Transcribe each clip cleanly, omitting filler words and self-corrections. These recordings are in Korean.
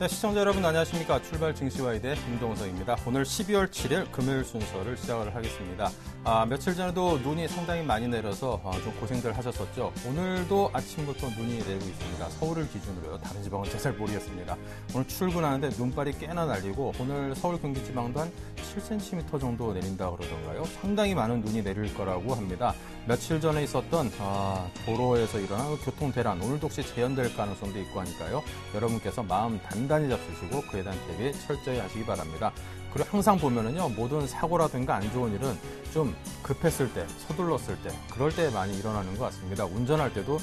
네, 시청자 여러분 안녕하십니까. 출발 증시와이대 김동석입니다. 오늘 12월 7일 금요일 순서를 시작을 하겠습니다. 며칠 전에도 눈이 상당히 많이 내려서 좀 고생들 하셨었죠. 오늘도 아침부터 눈이 내리고 있습니다. 서울을 기준으로요. 다른 지방은 잘 모르겠습니다. 오늘 출근하는데 눈발이 꽤나 날리고 오늘 서울 경기 지방도 한 7cm 정도 내린다 그러던가요. 상당히 많은 눈이 내릴 거라고 합니다. 며칠 전에 있었던 도로에서 일어난 교통 대란 오늘도 혹시 재현될 가능성도 있고 하니까요. 여러분께서 마음 단단히 잡수시고 그에 대한 대비 철저히 하시기 바랍니다. 그리고 항상 보면은요, 모든 사고라든가 안 좋은 일은 좀 급했을 때, 서둘렀을 때, 그럴 때 많이 일어나는 것 같습니다. 운전할 때도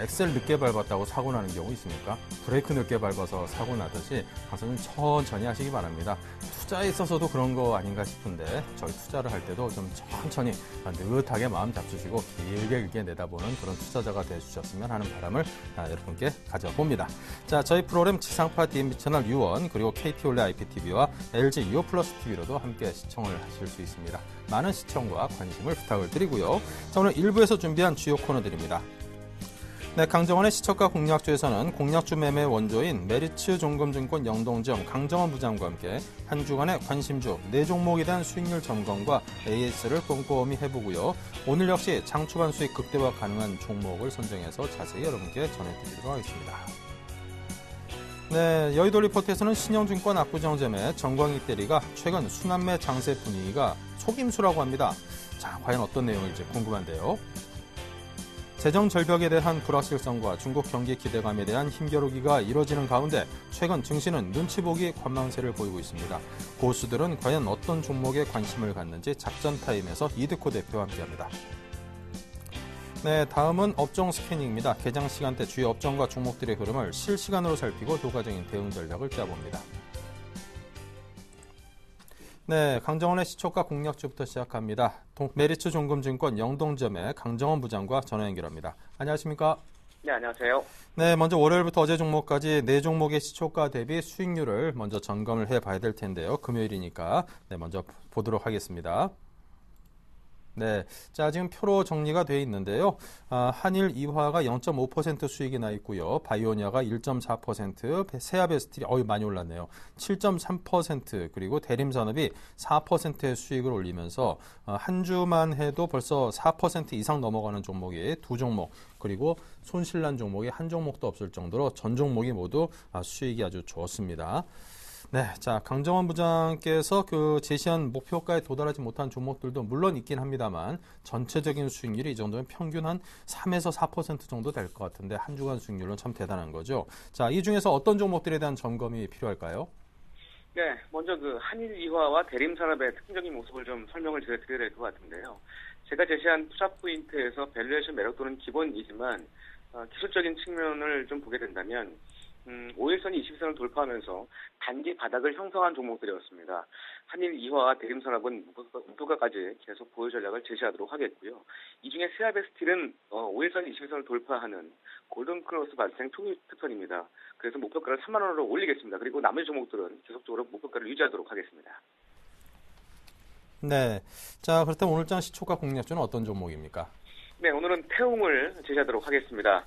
엑셀 늦게 밟았다고 사고 나는 경우 있습니까? 브레이크 늦게 밟아서 사고 나듯이 항상 천천히 하시기 바랍니다. 투자에 있어서도 그런 거 아닌가 싶은데 저희 투자를 할 때도 좀 천천히 느긋하게 마음 잡수시고 길게 내다보는 그런 투자자가 되어주셨으면 하는 바람을 여러분께 가져봅니다. 자, 저희 프로그램 지상파 DMB 채널 U1 그리고 KT 올레 IPTV와 LG U 플러스 TV로도 함께 시청을 하실 수 있습니다. 많은 시청과 관심을 부탁을 드리고요. 자, 오늘 1부에서 준비한 주요 코너들입니다. 네, 강정원의 시초가 공략주에서는 공략주 매매 원조인 메리츠 종금증권 영동지점 강정원 부장과 함께 한 주간의 관심주 4종목에 대한 수익률 점검과 AS를 꼼꼼히 해보고요. 오늘 역시 장초반 수익 극대화 가능한 종목을 선정해서 자세히 여러분께 전해드리도록 하겠습니다. 네, 여의도 리포트에서는 신영증권 압구정점의 정광익 대리가 최근 수남매 장세 분위기가 속임수라고 합니다. 자, 과연 어떤 내용일지 궁금한데요. 재정 절벽에 대한 불확실성과 중국 경기 기대감에 대한 힘겨루기가 이뤄지는 가운데 최근 증시는 눈치 보기 관망세를 보이고 있습니다. 고수들은 과연 어떤 종목에 관심을 갖는지 작전 타임에서 이득호 대표와 함께합니다. 네, 다음은 업종 스캐닝입니다. 개장 시간대 주요 업종과 종목들의 흐름을 실시간으로 살피고 효과적인 대응 전략을 짜봅니다. 네, 강정원의 시초가 공략주부터 시작합니다. 메리츠 종금증권 영동점의 강정원 부장과 전화 연결합니다. 안녕하십니까? 네, 안녕하세요. 네, 먼저 월요일부터 어제 종목까지 4종목의 시초가 대비 수익률을 먼저 점검을 해봐야 될 텐데요. 금요일이니까 네, 먼저 보도록 하겠습니다. 네, 자 지금 표로 정리가 되어 있는데요. 한일 이화가 0.5% 수익이 나 있고요. 바이오니아가 1.4%, 세아베스틸이 많이 올랐네요. 7.3% 그리고 대림산업이 4%의 수익을 올리면서 한 주만 해도 벌써 4% 이상 넘어가는 종목이 2종목 그리고 손실난 종목이 한 종목도 없을 정도로 전 종목이 모두 수익이 아주 좋습니다. 네, 자 강정원 부장께서 제시한 목표가에 도달하지 못한 종목들도 물론 있긴 합니다만 전체적인 수익률이 이 정도면 평균 한 3에서 4% 정도 될 것 같은데 한 주간 수익률은 참 대단한 거죠. 자, 이 중에서 어떤 종목들에 대한 점검이 필요할까요? 네, 먼저 한일 이화와 대림산업의 특징적인 모습을 좀 설명을 드려야 될 것 같은데요. 제가 제시한 투자 포인트에서 밸류에이션 매력도는 기본이지만 기술적인 측면을 좀 보게 된다면 5일선이 20선을 돌파하면서 단기 바닥을 형성한 종목들이었습니다. 한일 이화와 대림산업은 목표가까지 계속 보유 전략을 제시하도록 하겠고요. 이 중에 세아베스틸은 5일선 20선을 돌파하는 골든크로스 발생 초기 특선입니다. 그래서 목표가를 3만 원으로 올리겠습니다. 그리고 나머지 종목들은 계속적으로 목표가를 유지하도록 하겠습니다. 네, 자 그렇다면 오늘장 시초가 공략주는 어떤 종목입니까? 네, 오늘은 태웅을 제시하도록 하겠습니다.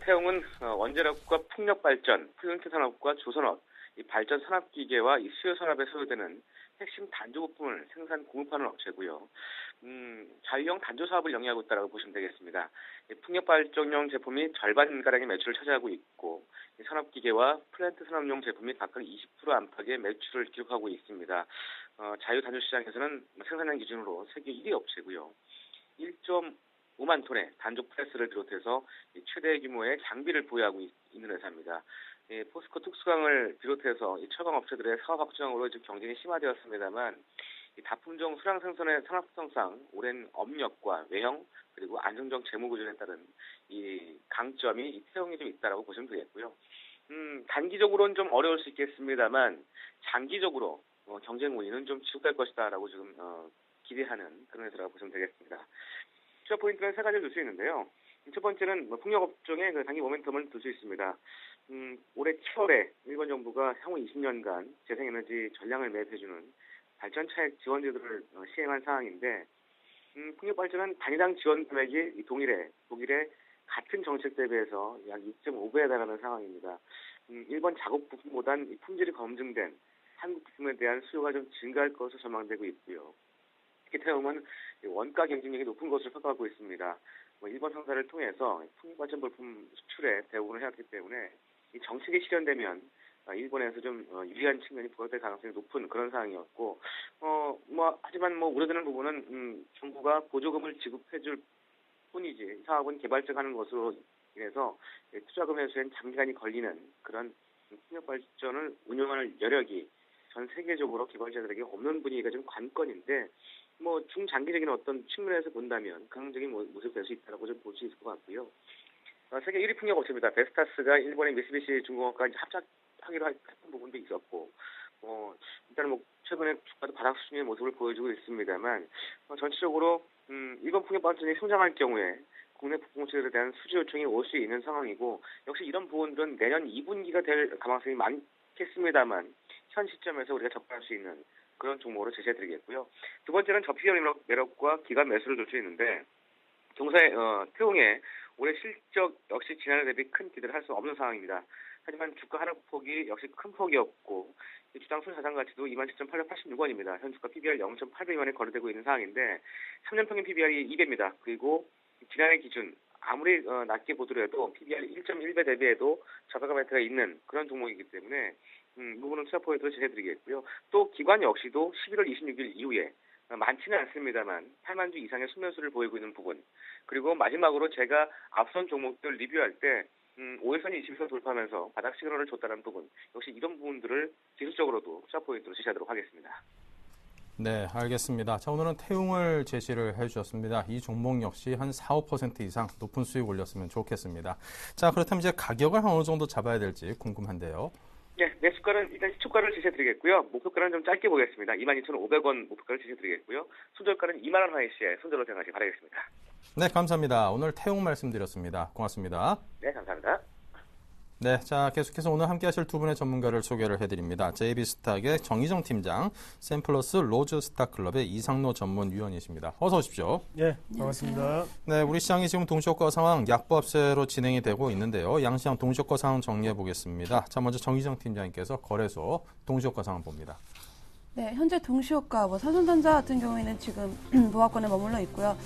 태웅은 원자력과 풍력발전, 플랜트 산업과 조선업, 이 발전 산업기계와 이 수요 산업에 소요되는 핵심 단조 부품을 생산 공급하는 업체고요. 자유형 단조 사업을 영위하고 있다고 보시면 되겠습니다. 풍력발전용 제품이 절반가량의 매출을 차지하고 있고 이 산업기계와 플랜트 산업용 제품이 각각 20% 안팎의 매출을 기록하고 있습니다. 자유 단조 시장에서는 생산량 기준으로 세계 1위 업체고요. 1.5만 톤의 단조 프레스를 비롯해서 최대 규모의 장비를 보유하고 있는 회사입니다. 포스코 특수강을 비롯해서 철강 업체들의 사업 확장으로 경쟁이 심화되었습니다만 다품종 수량 생산의 산업성상 오랜 업력과 외형 그리고 안정적 재무 구조에 따른 이 강점이 이 태용이 좀 있다라고 보시면 되겠고요. 단기적으로는 좀 어려울 수 있겠습니다만 장기적으로 경쟁 우위는 좀 지속될 것이다라고 지금 기대하는 그런 회사라고 보시면 되겠습니다. 투자 포인트는 3가지를 둘 수 있는데요. 첫 번째는 풍력업종의 단기 모멘텀을 둘 수 있습니다. 올해 7월에 일본 정부가 향후 20년간 재생에너지 전량을 매입해주는 발전 차액 지원 제도를 시행한 상황인데 풍력발전은 단위당 지원 금액이 독일의 같은 정책 대비해서 약 2.5배에 달하는 상황입니다. 일본 자국 부품보단 이 품질이 검증된 한국 부품에 대한 수요가 좀 증가할 것으로 전망되고 있고요. 특히 태움은 원가 경쟁력이 높은 것으로 평가하고 있습니다. 일본 상사를 통해서 풍력발전 부품 수출에 대부분을 해왔기 때문에 이 정책이 실현되면 일본에서 좀 유리한 측면이 부각될 가능성이 높은 그런 상황이었고, 하지만 우려되는 부분은 정부가 보조금을 지급해줄 뿐이지 사업은 개발적하는 것으로 인해서 투자금 회수엔 장기간이 걸리는 그런 풍력 발전을 운영하는 여력이 전 세계적으로 개발자들에게 없는 분위기가 좀 관건인데, 중장기적인 어떤 측면에서 본다면 긍정적인 모습이 될 수 있다고 좀 볼 수 있을 것 같고요. 세계 1위 풍력 업체입니다. 베스타스가 일본의 미쓰비시 중공업과 이제 합작하기로 했던 부분도 있었고, 일단은 최근에 주가도 바닥 수준의 모습을 보여주고 있습니다만, 전체적으로 일본 풍력 발전이 성장할 경우에 국내 부품업체들에 대한 수주 요청이 올 수 있는 상황이고, 역시 이런 부분들은 내년 2분기가 될 가능성이 많겠습니다만, 현 시점에서 우리가 접근할 수 있는 그런 종목으로 제시해드리겠고요. 두 번째는 저피력 매력과 기관 매수를 둘 수 있는데, 동사의 태웅의 올해 실적 역시 지난해 대비 큰 기대를 할 수 없는 상황입니다. 하지만 주가 하락폭이 역시 큰 폭이었고, 주당 순자산 가치도 27,886원입니다. 현 주가 PBR 0.8배만에 거래되고 있는 상황인데 3년 평균 PBR이 2배입니다. 그리고 지난해 기준 아무리 낮게 보더라도 PBR 1.1배 대비해도 저가가 매트가 있는 그런 종목이기 때문에 이 부분은 투자 포인트로 제시해드리겠고요. 또 기관 역시도 11월 26일 이후에 많지는 않습니다만 8만 주 이상의 수면수를 보이고 있는 부분, 그리고 마지막으로 제가 앞선 종목들 리뷰할 때 5일선이 20선 돌파하면서 바닥 시그널을 줬다는 부분, 역시 이런 부분들을 기술적으로도 투자 포인트로 제시하도록 하겠습니다. 네, 알겠습니다. 자, 오늘은 태웅을 제시를 해주셨습니다. 이 종목 역시 한 4, 5% 이상 높은 수익 올렸으면 좋겠습니다. 자, 그렇다면 이제 가격을 어느 정도 잡아야 될지 궁금한데요. 네, 매수가는 일단 시초가를 제시해드리겠고요. 목표가는 좀 짧게 보겠습니다. 22,500원 목표가를 제시해드리겠고요. 손절가는 2만 원 하의 시에 손절로 생각하시기 바라겠습니다. 네, 감사합니다. 오늘 태웅 말씀드렸습니다. 고맙습니다. 네, 감사합니다. 네, 자, 계속해서 오늘 함께 하실 두 분의 전문가를 소개를 해드립니다. JB스탁의 정희정 팀장, 샘플러스 로즈스탁클럽의 이상로 전문위원이십니다. 어서 오십시오. 네, 반갑습니다. 네, 우리 시장이 지금 동시효과 상황 약보합세로 진행이 되고 있는데요. 양시장 동시효과 상황 정리해 보겠습니다. 자, 먼저 정희정 팀장님께서 거래소 동시효과 상황 봅니다. 네, 현재 동시효과 삼성전자 같은 경우에는 지금 보합권에 머물러 있고요.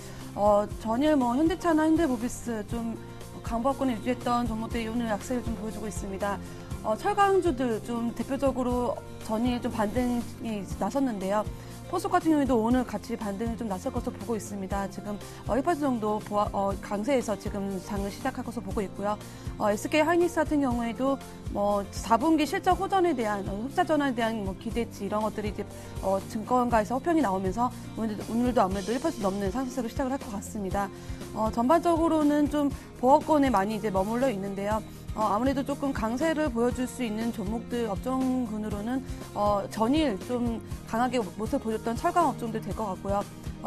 전일 현대차나 현대모비스 좀 강보합권을 유지했던 종목들이 오늘 약세를 좀 보여주고 있습니다. 철강주들 좀 대표적으로 전일 좀 반등이 나섰는데요. 포스코 같은 경우에도 오늘 같이 반등이 좀 났을 것으로 보고 있습니다. 지금 1% 정도 강세에서 지금 장을 시작할 것으로 보고 있고요. SK 하이닉스 같은 경우에도 4분기 실적 호전에 대한 흑자 전환에 대한 기대치 이런 것들이 이제 증권가에서 호평이 나오면서 오늘도 아무래도 1% 넘는 상승세로 시작을 할 것 같습니다. 전반적으로는 좀 보합권에 많이 이제 머물러 있는데요. 아무래도 조금 강세를 보여줄 수 있는 종목들 업종군으로는 전일 좀 강하게 모습을 보였던 철강 업종들 될 것 같고요.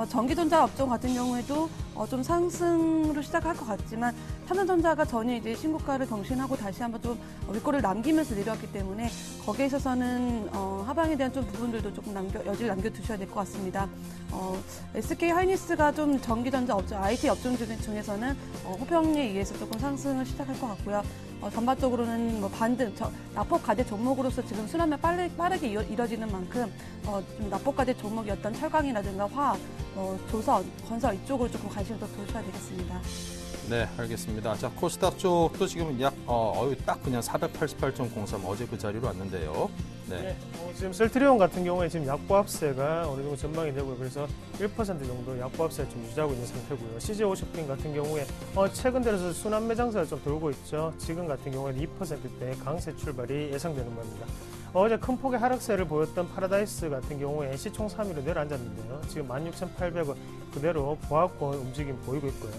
전기전자 업종 같은 경우에도 좀 상승으로 시작할 것 같지만 삼성전자가 전일 이제 신고가를 경신하고 다시 한번 좀 윗골을 남기면서 내려왔기 때문에 거기에 있어서는 하방에 대한 좀 부분들도 조금 여지를 남겨두셔야 될 것 같습니다. SK 하이닉스가 좀 전기전자 업종, IT 업종 중에서는 호평에 의해서 조금 상승을 시작할 것 같고요. 전반적으로는 반등, 낙폭 과대 종목으로서 지금 순환매 빠르게 이뤄지는 만큼 좀 낙폭 과대 종목이었던 철강이라든가 화학, 조선, 건설 이쪽으로 조금 관심을 더 두셔야 되겠습니다. 네, 알겠습니다. 자, 코스닥 쪽도 지금 딱 그냥 488.03 어제 그 자리로 왔는데요. 네. 지금 셀트리온 같은 경우에 지금 약보합세가 어느 정도 전망이 되고요. 그래서 1% 정도 약보합세 좀 유지하고 있는 상태고요. CJ50핀 같은 경우에 최근 들어서 순환매 장세가 좀 돌고 있죠. 지금 같은 경우에는 2%대 강세 출발이 예상되는 겁니다. 어제 큰 폭의 하락세를 보였던 파라다이스 같은 경우에 시총 3위로 내려앉았는데요. 지금 16,800원 그대로 보합권 움직임 보이고 있고요.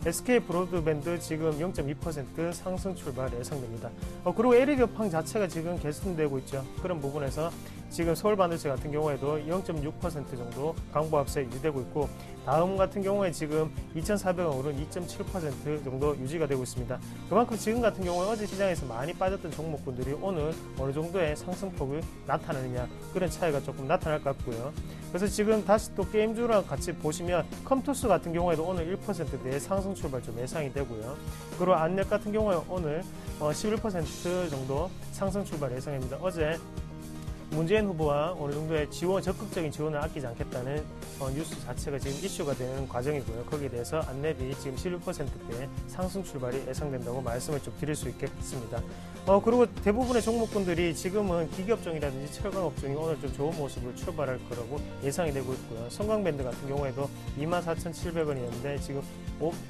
SK 브로드밴드 지금 0.2% 상승 출발 예상됩니다. 그리고 LED팡 자체가 지금 개선되고 있죠. 그런 부분에서 지금 서울반도체 같은 경우에도 0.6% 정도 강보합세 유지되고 있고, 다음 같은 경우에 지금 2,400원 오른 2.7% 정도 유지가 되고 있습니다. 그만큼 지금 같은 경우에 어제 시장에서 많이 빠졌던 종목군들이 오늘 어느 정도의 상승폭을 나타내느냐, 그런 차이가 조금 나타날 것 같고요. 그래서 지금 다시 또 게임주랑 같이 보시면 컴투스 같은 경우에도 오늘 1%대의 상승 출발 좀 예상이 되고요. 그리고 안넷 같은 경우에 오늘 11% 정도 상승 출발 예상입니다. 어제 문재인 후보와 어느 정도의 적극적인 지원을 아끼지 않겠다는 뉴스 자체가 지금 이슈가 되는 과정이고요. 거기에 대해서 안랩이 지금 11%대 상승 출발이 예상된다고 말씀을 좀 드릴 수 있겠습니다. 그리고 대부분의 종목군들이 지금은 기계업종이라든지 철강업종이 오늘 좀 좋은 모습으로 출발할 거라고 예상이 되고 있고요. 성광밴드 같은 경우에도 24,700원이었는데 지금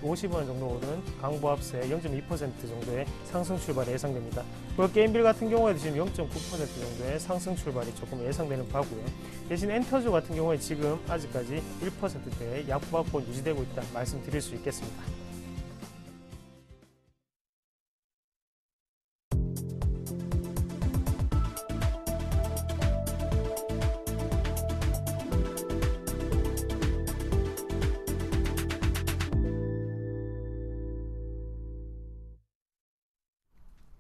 50원 정도 오른 강보합세 0.2% 정도의 상승 출발이 예상됩니다. 그리고 게임빌 같은 경우에도 지금 0.9% 정도의 상승 출발이 조금 예상되는 바고요. 대신 엔터주 같은 경우에 지금 아직까지 1%대의 약보합권 유지되고 있다 말씀드릴 수 있겠습니다.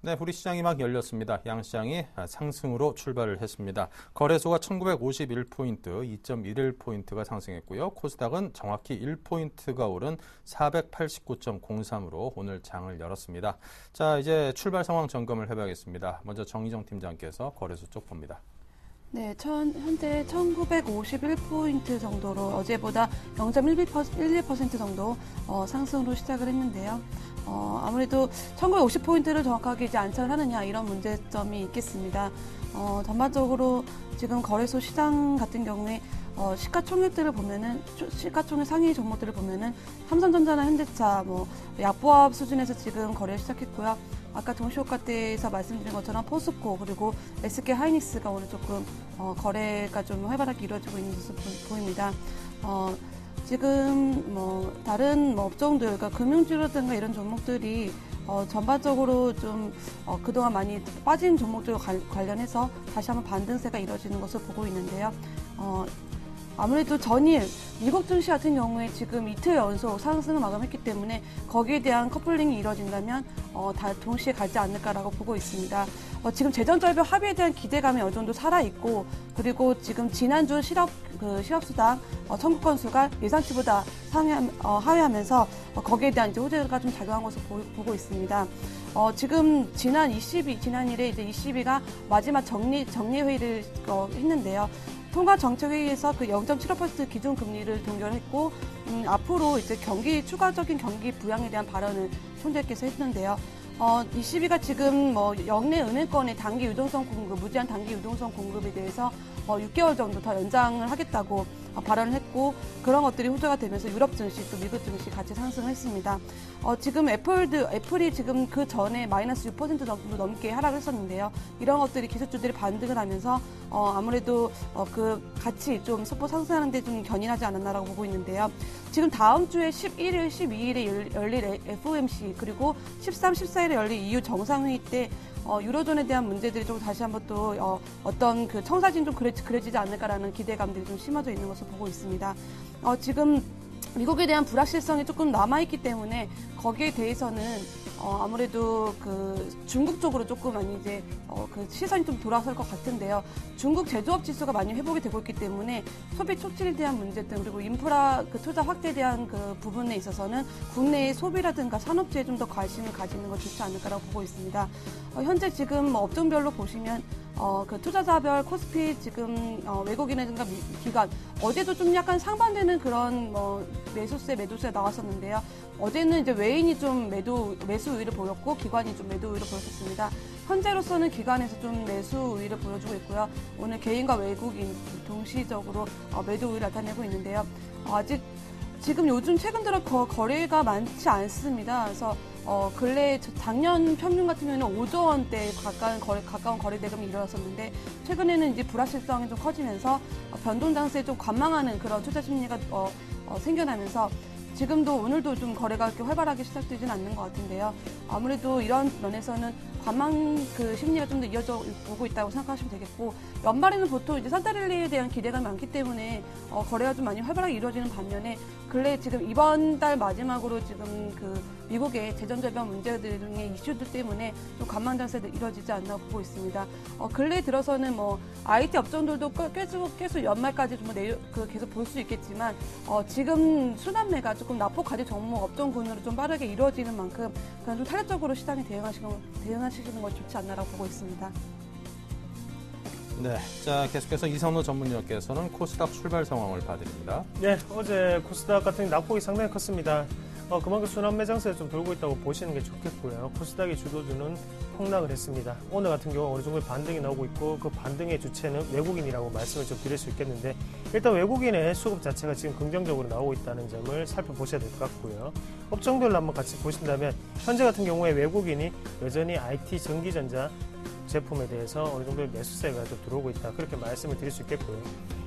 네, 우리 시장이 막 열렸습니다. 양시장이 상승으로 출발을 했습니다. 거래소가 1951포인트, 2.11포인트가 상승했고요. 코스닥은 정확히 1포인트가 오른 489.03으로 오늘 장을 열었습니다. 자, 이제 출발 상황 점검을 해봐야겠습니다. 먼저 정희정 팀장께서 거래소 쪽 봅니다. 네, 현재 1951포인트 정도로 어제보다 0.11% 정도 상승으로 시작을 했는데요. 아무래도 1950포인트를 정확하게 이제 안착을 하느냐 이런 문제점이 있겠습니다. 전반적으로 지금 거래소 시장 같은 경우에 시가총액들을 보면은 시가총액 상위 종목들을 보면은 삼성전자나 현대차 약보합 수준에서 지금 거래를 시작했고요. 아까 동시효과 때에서 말씀드린 것처럼 포스코 그리고 SK 하이닉스가 오늘 조금 거래가 좀 활발하게 이루어지고 있는 모습 보입니다. 지금 다른 업종들, 그러니까 금융주라든가 이런 종목들이 전반적으로 좀 그동안 많이 빠진 종목들과 관련해서 다시 한번 반등세가 이루어지는 것을 보고 있는데요. 아무래도 전일 미국 증시 같은 경우에 지금 이틀 연속 상승을 마감했기 때문에 거기에 대한 커플링이 이루어진다면 다 동시에 가지 않을까라고 보고 있습니다. 지금 재정절벽 합의에 대한 기대감이 어느 정도 살아있고, 그리고 지금 지난주 실업수당 청구 건수가 예상치보다 하회하면서 거기에 대한 이제 호재가 좀 작용한 것으로 보고 있습니다. 지금 지난일에 이제 22가 마지막 정리 회의를 했는데요. 통과정책회의에서 그 0.75% 기준금리를 동결했고, 앞으로 이제 추가적인 경기 부양에 대한 발언을 총재께서 했는데요. 22가 지금 역내 은행권의 단기 유동성 공급, 무제한 단기 유동성 공급에 대해서 6개월 정도 더 연장을 하겠다고 발언을 했고, 그런 것들이 호재가 되면서 유럽 증시 또 미국 증시 같이 상승했습니다. 지금 애플이 지금 그 전에 마이너스 6% 정도 넘게 하락을 했었는데요. 이런 것들이 기술주들이 반등을 하면서 아무래도 그 같이 좀 소폭 상승하는데 좀 견인하지 않았나라고 보고 있는데요. 지금 다음 주에 11일, 12일에 열릴 FOMC 그리고 13, 14일에 열릴 EU 정상회의 때 유로존에 대한 문제들이 좀 다시 한번 또 어떤 그 청사진 좀 그려지지 않을까라는 기대감들이 좀 심어져 있는 것을 보고 있습니다. 지금 미국에 대한 불확실성이 조금 남아있기 때문에 거기에 대해서는 아무래도 그 중국 쪽으로 조금 많이 이제 그 시선이 좀 돌아설 것 같은데요. 중국 제조업 지수가 많이 회복이 되고 있기 때문에 소비 촉진에 대한 문제 등 그리고 인프라 그 투자 확대에 대한 그 부분에 있어서는 국내의 소비라든가 산업재에 좀 더 관심을 가지는 건 좋지 않을까라고 보고 있습니다. 현재 지금 업종별로 보시면 그 투자자별 코스피 지금 외국인이라든가 기관 어제도 좀 약간 상반되는 그런 매수세 나왔었는데요. 어제는 이제 외인이 좀 매수 우위를 보였고 기관이 좀 매도 우위를 보였었습니다. 현재로서는 기관에서 좀 매수 우위를 보여주고 있고요. 오늘 개인과 외국인 동시적으로 매도 우위를 나타내고 있는데요. 아직 지금 요즘 최근 들어 거래가 많지 않습니다. 그래서 근래 작년 평균 같은 경우에는 5조 원대에 가까운 거래 대금이 일어났었는데 최근에는 이제 불확실성이 좀 커지면서 변동 장세에 좀 관망하는 그런 투자 심리가 생겨나면서 지금도 오늘도 좀 거래가 이렇게 활발하게 시작되지는 않는 것 같은데요. 아무래도 이런 면에서는 관망 그 심리가 좀 더 이어져 오고 있다고 생각하시면 되겠고, 연말에는 보통 이제 산타랠리에 대한 기대감이 많기 때문에 거래가 좀 많이 활발하게 이루어지는 반면에, 근래 지금 이번 달 마지막으로 지금 그 미국의 재정절벽 문제들 등의 이슈들 때문에 좀 관망 장세도 이루어지지 않나 보고 있습니다. 근래 들어서는 뭐 IT 업종들도 계속 연말까지 좀 계속 볼 수 있겠지만, 지금 순환매가 조금 납폭 과대 종목 업종군으로 좀 빠르게 이루어지는 만큼 그냥 좀 탄력적으로 시장에 대응하시는 건 좋지 않나라고 보고 있습니다. 네, 자 계속해서 이선호 전문위원께서는 코스닥 출발 상황을 봐드립니다. 네, 어제 코스닥 같은 낙폭이 상당히 컸습니다. 그만큼 순환매 장세가 좀 돌고 있다고 보시는 게 좋겠고요. 코스닥의 주도주는 폭락을 했습니다. 오늘 같은 경우 어느 정도 반등이 나오고 있고, 그 반등의 주체는 외국인이라고 말씀을 좀 드릴 수 있겠는데, 일단 외국인의 수급 자체가 지금 긍정적으로 나오고 있다는 점을 살펴보셔야 될 것 같고요. 업종별로 한번 같이 보신다면, 현재 같은 경우에 외국인이 여전히 IT, 전기전자 제품에 대해서 어느 정도의 매수세가 좀 들어오고 있다, 그렇게 말씀을 드릴 수 있겠고요.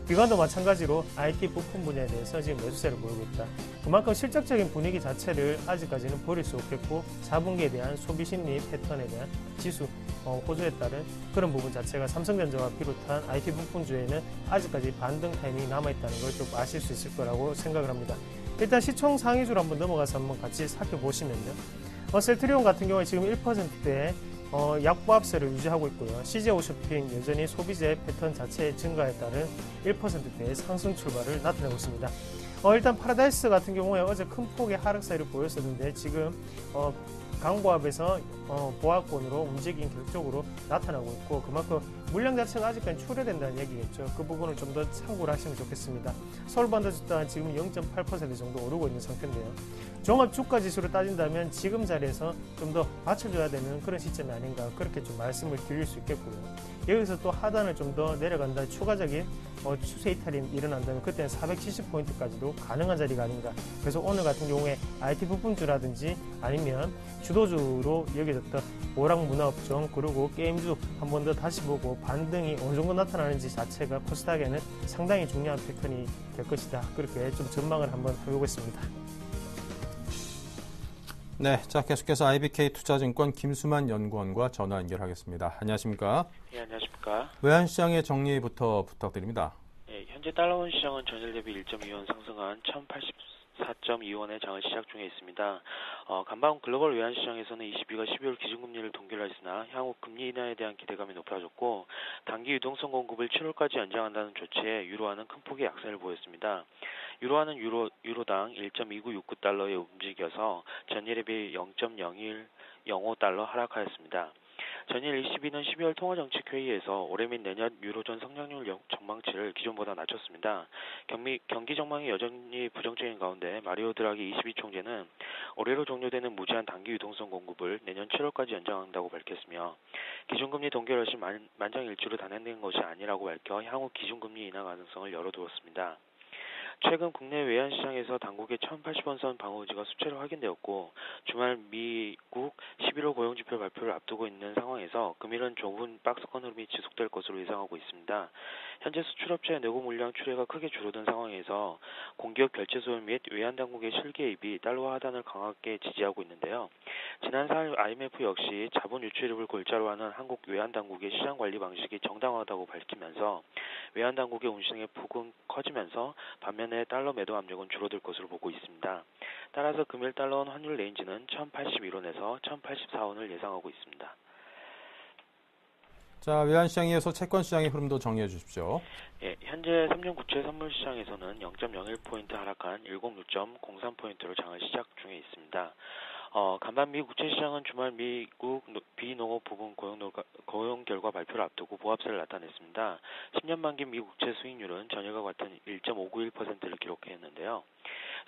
기관도 마찬가지로 IT 부품 분야에 대해서 지금 매수세를 보이고 있다. 그만큼 실적적인 분위기 자체를 아직까지는 버릴 수 없겠고, 4분기에 대한 소비 심리 패턴에 대한 지수 호조에 따른 그런 부분 자체가 삼성전자와 비롯한 IT 부품주에는 아직까지 반등 타이밍이 남아있다는 걸 좀 아실 수 있을 거라고 생각을 합니다. 일단 시총 상위주로 한번 넘어가서 한번 같이 살펴보시면요. 셀트리온 같은 경우에 지금 1%대의 약보합세를 유지하고 있고요. CJ홈쇼핑 여전히 소비재 패턴 자체의 증가에 따른 1%대의 상승 출발을 나타내고 있습니다. 일단 파라다이스 같은 경우에 어제 큰 폭의 하락세를 보였었는데, 지금 강보합에서 보합권으로 움직인 격적으로 나타나고 있고, 그만큼 물량 자체가 아직까지 초래된다는 얘기겠죠. 그 부분을 좀 더 참고를 하시면 좋겠습니다. 서울반도체 또한 지금 0.8% 정도 오르고 있는 상태인데요. 종합 주가 지수로 따진다면 지금 자리에서 좀 더 받쳐줘야 되는 그런 시점이 아닌가, 그렇게 좀 말씀을 드릴 수 있겠고요. 여기서 또 하단을 좀 더 내려간다, 추가적인 추세 이탈이 일어난다면 그때는 470포인트까지도 가능한 자리가 아닌가. 그래서 오늘 같은 경우에 IT 부품주라든지 아니면 주도주로 여겨졌던 오락문화업종, 그리고 게임주 한 번 더 다시 보고 반등이 어느 정도 나타나는지 자체가 코스닥에는 상당히 중요한 패턴이 될 것이다, 그렇게 좀 전망을 한번 해보겠습니다. 네, 자 계속해서 IBK 투자증권 김수만 연구원과 전화 연결하겠습니다. 안녕하십니까? 네, 안녕하십니까? 외환시장의 정리부터 부탁드립니다. 네, 현재 달러원 시장은 전일 대비 1.2원 상승한 1084.2원의 장을 시작 중에 있습니다. 간밤 글로벌 외환시장에서는 ECB가 12월 기준금리를 동결했으나 향후 금리 인하에 대한 기대감이 높아졌고, 단기 유동성 공급을 7월까지 연장한다는 조치에 유로화는 큰 폭의 약세를 보였습니다. 유로화는 유로당 1.2969달러에 움직여서 전일에 비해 0.0105달러 하락하였습니다. 전일 ECB는 12월 통화정책회의에서 올해 및 내년 유로존 성장률 전망치를 기존보다 낮췄습니다. 경기 전망이 여전히 부정적인 가운데 마리오 드라기 ECB 총재는 올해로 종료되는 무제한 단기 유동성 공급을 내년 7월까지 연장한다고 밝혔으며, 기준금리 동결 없이 만장일치로 단행된 것이 아니라고 밝혀 향후 기준금리 인하 가능성을 열어두었습니다. 최근 국내 외환시장에서 당국의 1080원 선 방어 의지가 수차례 확인되었고, 주말 미국 11월 고용지표 발표를 앞두고 있는 상황에서 금일은 좁은 박스권 흐름이 지속될 것으로 예상하고 있습니다. 현재 수출업체의 내고 물량 출하가 크게 줄어든 상황에서 공기업 결제 소요 및 외환당국의 실개입이 달러 하단을 강하게 지지하고 있는데요. 지난 4일 IMF 역시 자본 유출입을 골자로 하는 한국 외환당국의 시장관리 방식이 정당하다고 밝히면서 외환당국의 운신의 폭은 커지면서 반면에 달러 매도 압력은 줄어들 것으로 보고 있습니다. 따라서 금일 달러원 환율 레인지는 1081원에서 1084원을 예상하고 있습니다. 자, 외환시장에 이어서 채권시장의 흐름도 정리해 주십시오. 예, 현재 3년 구체 선물 시장에서는 0.01포인트 하락한 106.03포인트로 장을 시작 중에 있습니다. 간밤 미 국채 시장은 주말 미국 비농업 부분 고용 결과 발표를 앞두고 보합세를 나타냈습니다. 10년 만기 미 국채 수익률은 전일과 같은 1.591%를 기록했는데요.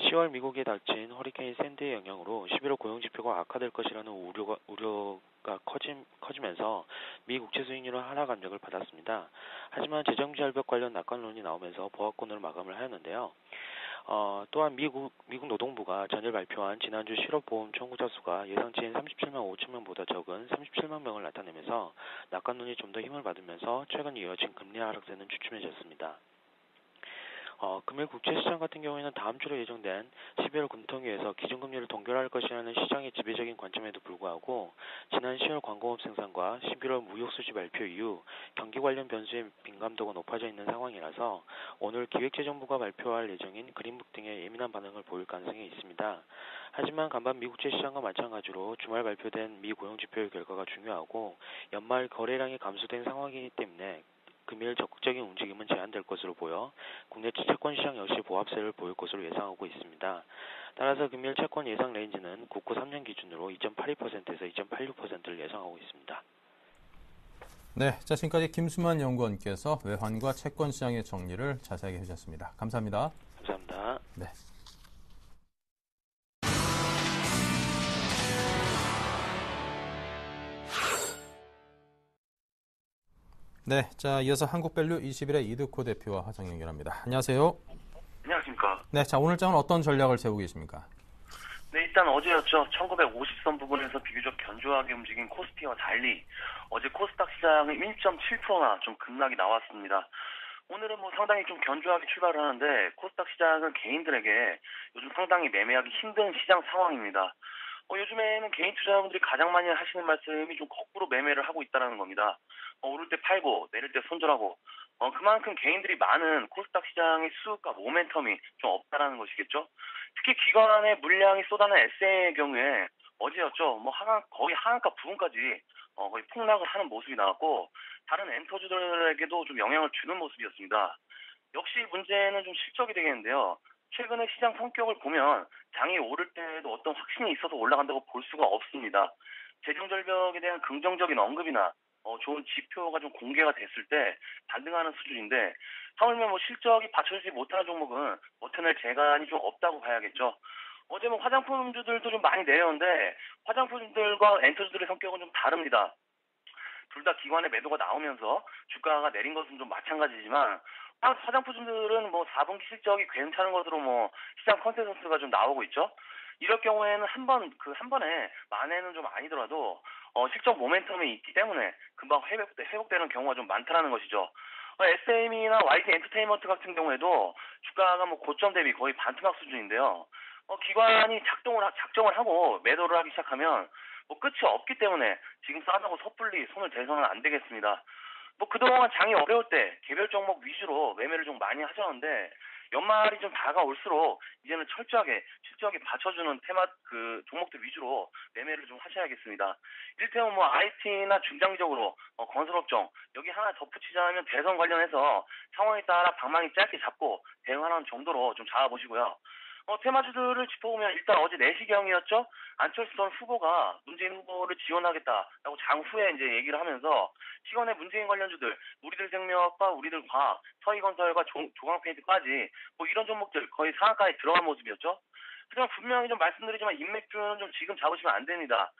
10월 미국에 닥친 허리케인 샌드의 영향으로 11월 고용 지표가 악화될 것이라는 우려가 커지면서 미 국채 수익률은 하락 압력을 받았습니다. 하지만 재정절벽 관련 낙관론이 나오면서 보합권으로 마감을 하였는데요. 또한 미국 노동부가 전일 발표한 지난주 실업보험 청구자 수가 예상치인 37만 5천 명보다 적은 37만 명을 나타내면서 낙관론이 좀 더 힘을 받으면서 최근 이어진 금리 하락세는 주춤해졌습니다. 금일 국제시장 같은 경우에는 다음 주로 예정된 12월 금통위에서 기준금리를 동결할 것이라는 시장의 지배적인 관점에도 불구하고 지난 10월 광공업 생산과 11월 무역수지 발표 이후 경기 관련 변수의 민감도가 높아져 있는 상황이라서 오늘 기획재정부가 발표할 예정인 그린북 등의 예민한 반응을 보일 가능성이 있습니다. 하지만 간밤 미국 제시장과 마찬가지로 주말 발표된 미 고용지표 결과가 중요하고 연말 거래량이 감소된 상황이기 때문에 금일 적극적인 움직임은 제한될 것으로 보여 국내 채권 시장 역시 보합세를 보일 것으로 예상하고 있습니다. 따라서 금일 채권 예상 레인지는 국고 3년 기준으로 2.82%에서 2.86%를 예상하고 있습니다. 네, 자, 지금까지 김수만 연구원께서 외환과 채권 시장의 정리를 자세하게 해주셨습니다. 감사합니다. 감사합니다. 네. 네, 자, 이어서 한국밸류 21의 이득호 대표와 화상 연결합니다. 안녕하세요. 안녕하십니까. 네, 자, 오늘 장은 어떤 전략을 세우고 계십니까? 네, 일단 어제였죠. 1950선 부분에서 비교적 견조하게 움직인 코스피와 달리 어제 코스닥 시장은 1.7%나 좀 급락이 나왔습니다. 오늘은 뭐 상당히 좀 견조하게 출발을 하는데 코스닥 시장은 개인들에게 요즘 상당히 매매하기 힘든 시장 상황입니다. 요즘에는 개인 투자자분들이 가장 많이 하시는 말씀이 좀 거꾸로 매매를 하고 있다는 겁니다. 오를 때 팔고 내릴 때 손절하고 그만큼 개인들이 많은 코스닥 시장의 수급과 모멘텀이 좀 없다라는 것이겠죠. 특히 기관의 물량이 쏟아낸 SM의 경우에 어제였죠. 거의 하한가 부분까지 거의 폭락을 하는 모습이 나왔고 다른 엔터주들에게도 좀 영향을 주는 모습이었습니다. 역시 문제는 좀 실적이 되겠는데요. 최근에 시장 성격을 보면 장이 오를 때에도 어떤 확신이 있어서 올라간다고 볼 수가 없습니다. 재정 절벽에 대한 긍정적인 언급이나 좋은 지표가 좀 공개가 됐을 때 반등하는 수준인데 하물며 실적이 받쳐주지 못하는 종목은 버텨낼 재간이 좀 없다고 봐야겠죠. 어제 화장품주들도 좀 많이 내렸는데 화장품들과 엔터주들의 성격은 좀 다릅니다. 둘 다 기관의 매도가 나오면서 주가가 내린 것은 좀 마찬가지지만 화장품들은 4분기 실적이 괜찮은 것으로 시장 컨센서스가 좀 나오고 있죠. 이럴 경우에는 한 번에 만회는 좀 아니더라도 실적 모멘텀이 있기 때문에 금방 회복되는 경우가 좀 많다라는 것이죠. SM이나 YG 엔터테인먼트 같은 경우에도 주가가 고점 대비 거의 반토막 수준인데요. 기관이 작정을 하고 매도를 하기 시작하면 끝이 없기 때문에 지금 싸다고 섣불리 손을 대서는 안 되겠습니다. 그동안 장이 어려울 때 개별 종목 위주로 매매를 좀 많이 하셨는데 연말이 좀 다가올수록 이제는 철저하게 실적이 받쳐주는 종목들 위주로 매매를 좀 하셔야겠습니다. 이를테면 IT나 중장기적으로 건설업종 여기 하나 덧붙이자면 대선 관련해서 상황에 따라 방망이 짧게 잡고 대응하는 정도로 좀 잡아보시고요. 테마주들을 짚어보면 일단 어제 내시경이었죠. 안철수 전 후보가 문재인 후보를 지원하겠다라고 장후에 이제 얘기를 하면서 시간에 문재인 관련주들, 우리들 생명과 우리들 과학, 서희건설과 조광페인트까지 이런 종목들 거의 상한가에 들어간 모습이었죠. 하지만 분명히 좀 말씀드리지만 인맥주는 좀 지금 잡으시면 안 됩니다.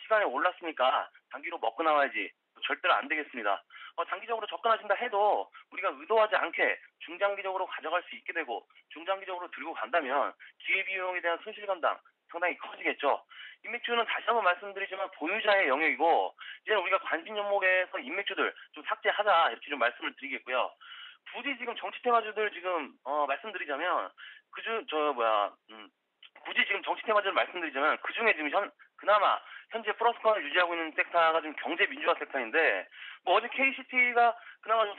시간이 올랐으니까 단기로 먹고 나와야지 절대로 안 되겠습니다. 단기적으로 접근하신다 해도 우리가 의도하지 않게 중장기적으로 가져갈 수 있게 되고 중장기적으로 들고 간다면 기회비용에 대한 손실 감당 상당히 커지겠죠. 인맥주는 다시 한번 말씀드리지만 보유자의 영역이고 이제는 우리가 관심 종목에서 인맥주들 좀 삭제하자 이렇게 좀 말씀을 드리겠고요. 굳이 지금 정치 테마주들 지금 말씀드리자면 굳이 지금 정치 테마주를 말씀드리자면 그 중에 지금 그나마 현재 플러스권을 유지하고 있는 섹터가 좀 경제 민주화 섹터인데 어제 KCT가 그나마 좀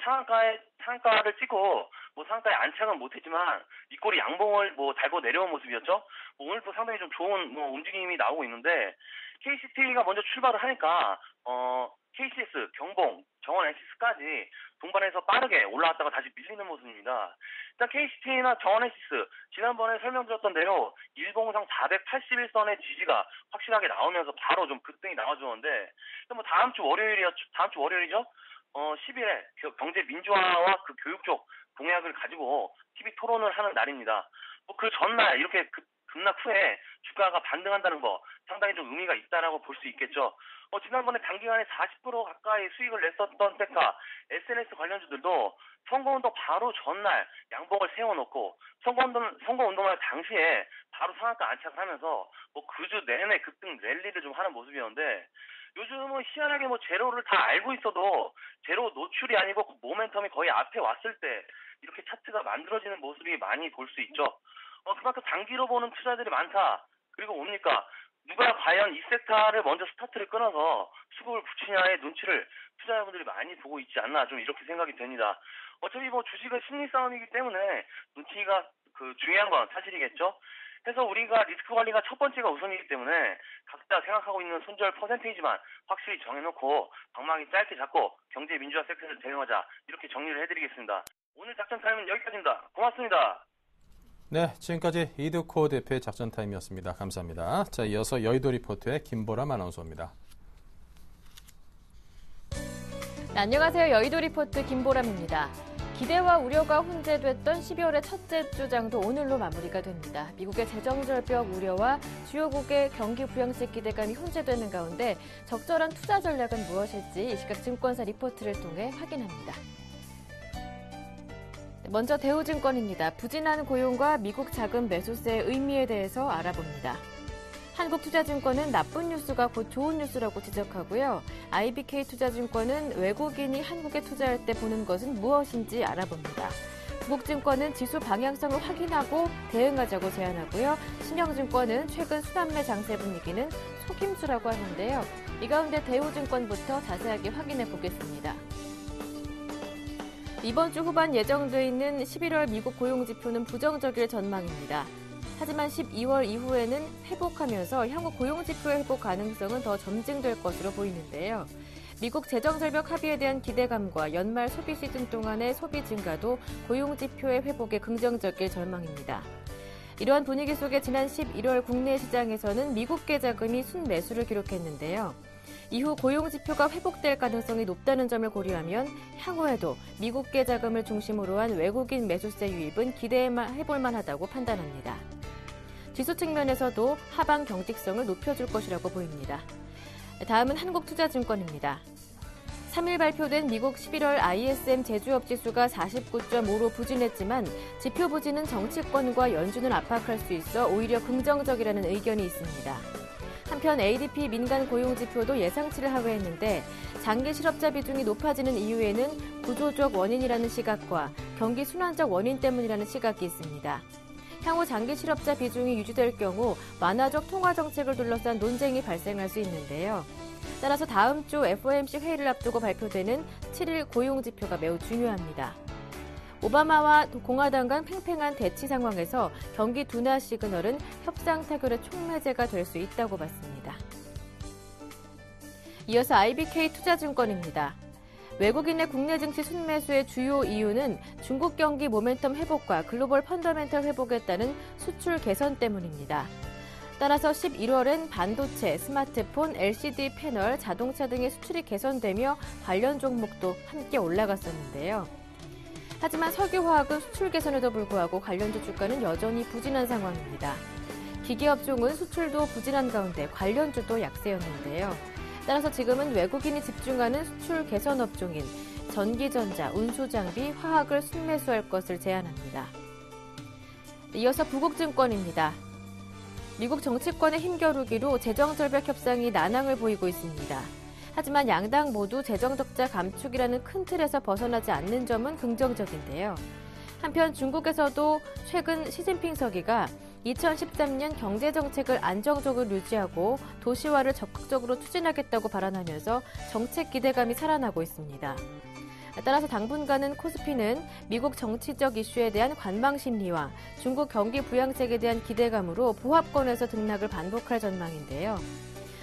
상한가를 찍고 상한가에 안착은 못했지만 이 꼴이 양봉을 달고 내려온 모습이었죠. 오늘도 상당히 좀 좋은 움직임이 나오고 있는데 KCT가 먼저 출발을 하니까 KCS, 경봉, 정원 NCS까지 동반해서 빠르게 올라왔다가 다시 밀리는 모습입니다. 일단 KCT나 정원 NCS 지난번에 설명드렸던 대로 일봉상 481선의 지지가 확실하게 나오면서 바로 좀 급등이 나와주었는데 다음 주 월요일이죠. 10일에 경제 민주화와 그 교육 쪽 공약을 가지고 TV 토론을 하는 날입니다. 그 전날 이렇게 급락 후에 주가가 반등한다는 거 상당히 좀 의미가 있다라고 볼 수 있겠죠. 지난번에 단기간에 40% 가까이 수익을 냈었던 섹터 SNS 관련주들도 선거운동 바로 전날 양봉을 세워놓고 선거운동할 당시에 바로 상한가 안착을 하면서 그 주 내내 급등 랠리를 좀 하는 모습이었는데 요즘은 희한하게 제로를 다 알고 있어도 제로 노출이 아니고 모멘텀이 거의 앞에 왔을 때 이렇게 차트가 만들어지는 모습이 많이 볼 수 있죠. 그만큼 단기로 보는 투자들이 많다. 그리고 뭡니까? 누가 과연 이 섹터를 먼저 스타트를 끊어서 수급을 붙이냐의 눈치를 투자자분들이 많이 보고 있지 않나 좀 이렇게 생각이 됩니다. 어차피 뭐 주식은 심리 싸움이기 때문에 눈치가 중요한 건 사실이겠죠. 그래서 우리가 리스크 관리가 첫 번째가 우선이기 때문에 각자 생각하고 있는 손절 퍼센테이지만 확실히 정해놓고 방망이 짧게 잡고 경제 민주화 섹터를 대응하자 이렇게 정리를 해드리겠습니다. 오늘 작전 타임은 여기까지입니다. 고맙습니다. 네, 지금까지 이드코어 대표의 작전 타임이었습니다. 감사합니다. 자, 이어서 여의도 리포트의 김보람 아나운서입니다. 네, 안녕하세요. 여의도 리포트 김보람입니다. 기대와 우려가 혼재됐던 12월의 첫째 주장도 오늘로 마무리가 됩니다. 미국의 재정절벽 우려와 주요국의 경기 부양책 기대감이 혼재되는 가운데 적절한 투자 전략은 무엇일지 이 시각 증권사 리포트를 통해 확인합니다. 먼저 대우증권입니다. 부진한 고용과 미국 자금 매수세의 의미에 대해서 알아봅니다. 한국투자증권은 나쁜 뉴스가 곧 좋은 뉴스라고 지적하고요. IBK투자증권은 외국인이 한국에 투자할 때 보는 것은 무엇인지 알아봅니다. 부국증권은 지수 방향성을 확인하고 대응하자고 제안하고요. 신영증권은 최근 수남매 장세 분위기는 속임수라고 하는데요. 이 가운데 대우증권부터 자세하게 확인해 보겠습니다. 이번 주 후반 예정돼 있는 11월 미국 고용지표는 부정적일 전망입니다. 하지만 12월 이후에는 회복하면서 향후 고용지표의 회복 가능성은 더 점증될 것으로 보이는데요. 미국 재정절벽 합의에 대한 기대감과 연말 소비 시즌 동안의 소비 증가도 고용지표의 회복에 긍정적일 전망입니다. 이러한 분위기 속에 지난 11월 국내 시장에서는 미국계 자금이 순매수를 기록했는데요. 이후 고용지표가 회복될 가능성이 높다는 점을 고려하면 향후에도 미국계 자금을 중심으로 한 외국인 매수세 유입은 기대해볼 만하다고 판단합니다. 지수 측면에서도 하방 경직성을 높여줄 것이라고 보입니다. 다음은 한국투자증권입니다. 3일 발표된 미국 11월 ISM 제조업 지수가 49.5로 부진했지만 지표 부진은 정치권과 연준을 압박할 수 있어 오히려 긍정적이라는 의견이 있습니다. 한편 ADP 민간 고용지표도 예상치를 하회했는데 장기 실업자 비중이 높아지는 이유에는 구조적 원인이라는 시각과 경기 순환적 원인 때문이라는 시각이 있습니다. 향후 장기 실업자 비중이 유지될 경우 완화적 통화 정책을 둘러싼 논쟁이 발생할 수 있는데요. 따라서 다음 주 FOMC 회의를 앞두고 발표되는 7일 고용지표가 매우 중요합니다. 오바마와 공화당 간 팽팽한 대치 상황에서 경기 둔화 시그널은 협상 타결의 촉매제가 될 수 있다고 봤습니다. 이어서 IBK 투자증권입니다. 외국인의 국내 증시 순매수의 주요 이유는 중국 경기 모멘텀 회복과 글로벌 펀더멘털 회복에 따른 수출 개선 때문입니다. 따라서 11월엔 반도체, 스마트폰, LCD 패널, 자동차 등의 수출이 개선되며 관련 종목도 함께 올라갔었는데요. 하지만 석유화학은 수출 개선에도 불구하고 관련주 주가는 여전히 부진한 상황입니다. 기계업종은 수출도 부진한 가운데 관련주도 약세였는데요. 따라서 지금은 외국인이 집중하는 수출 개선 업종인 전기전자, 운수장비, 화학을 순매수할 것을 제안합니다. 이어서 부국증권입니다. 미국 정치권의 힘겨루기로 재정절벽 협상이 난항을 보이고 있습니다. 하지만 양당 모두 재정적자 감축이라는 큰 틀에서 벗어나지 않는 점은 긍정적인데요. 한편 중국에서도 최근 시진핑 서기가 2013년 경제정책을 안정적으로 유지하고 도시화를 적극적으로 추진하겠다고 발언하면서 정책 기대감이 살아나고 있습니다. 따라서 당분간은 코스피는 미국 정치적 이슈에 대한 관망 심리와 중국 경기 부양책에 대한 기대감으로 보합권에서 등락을 반복할 전망인데요.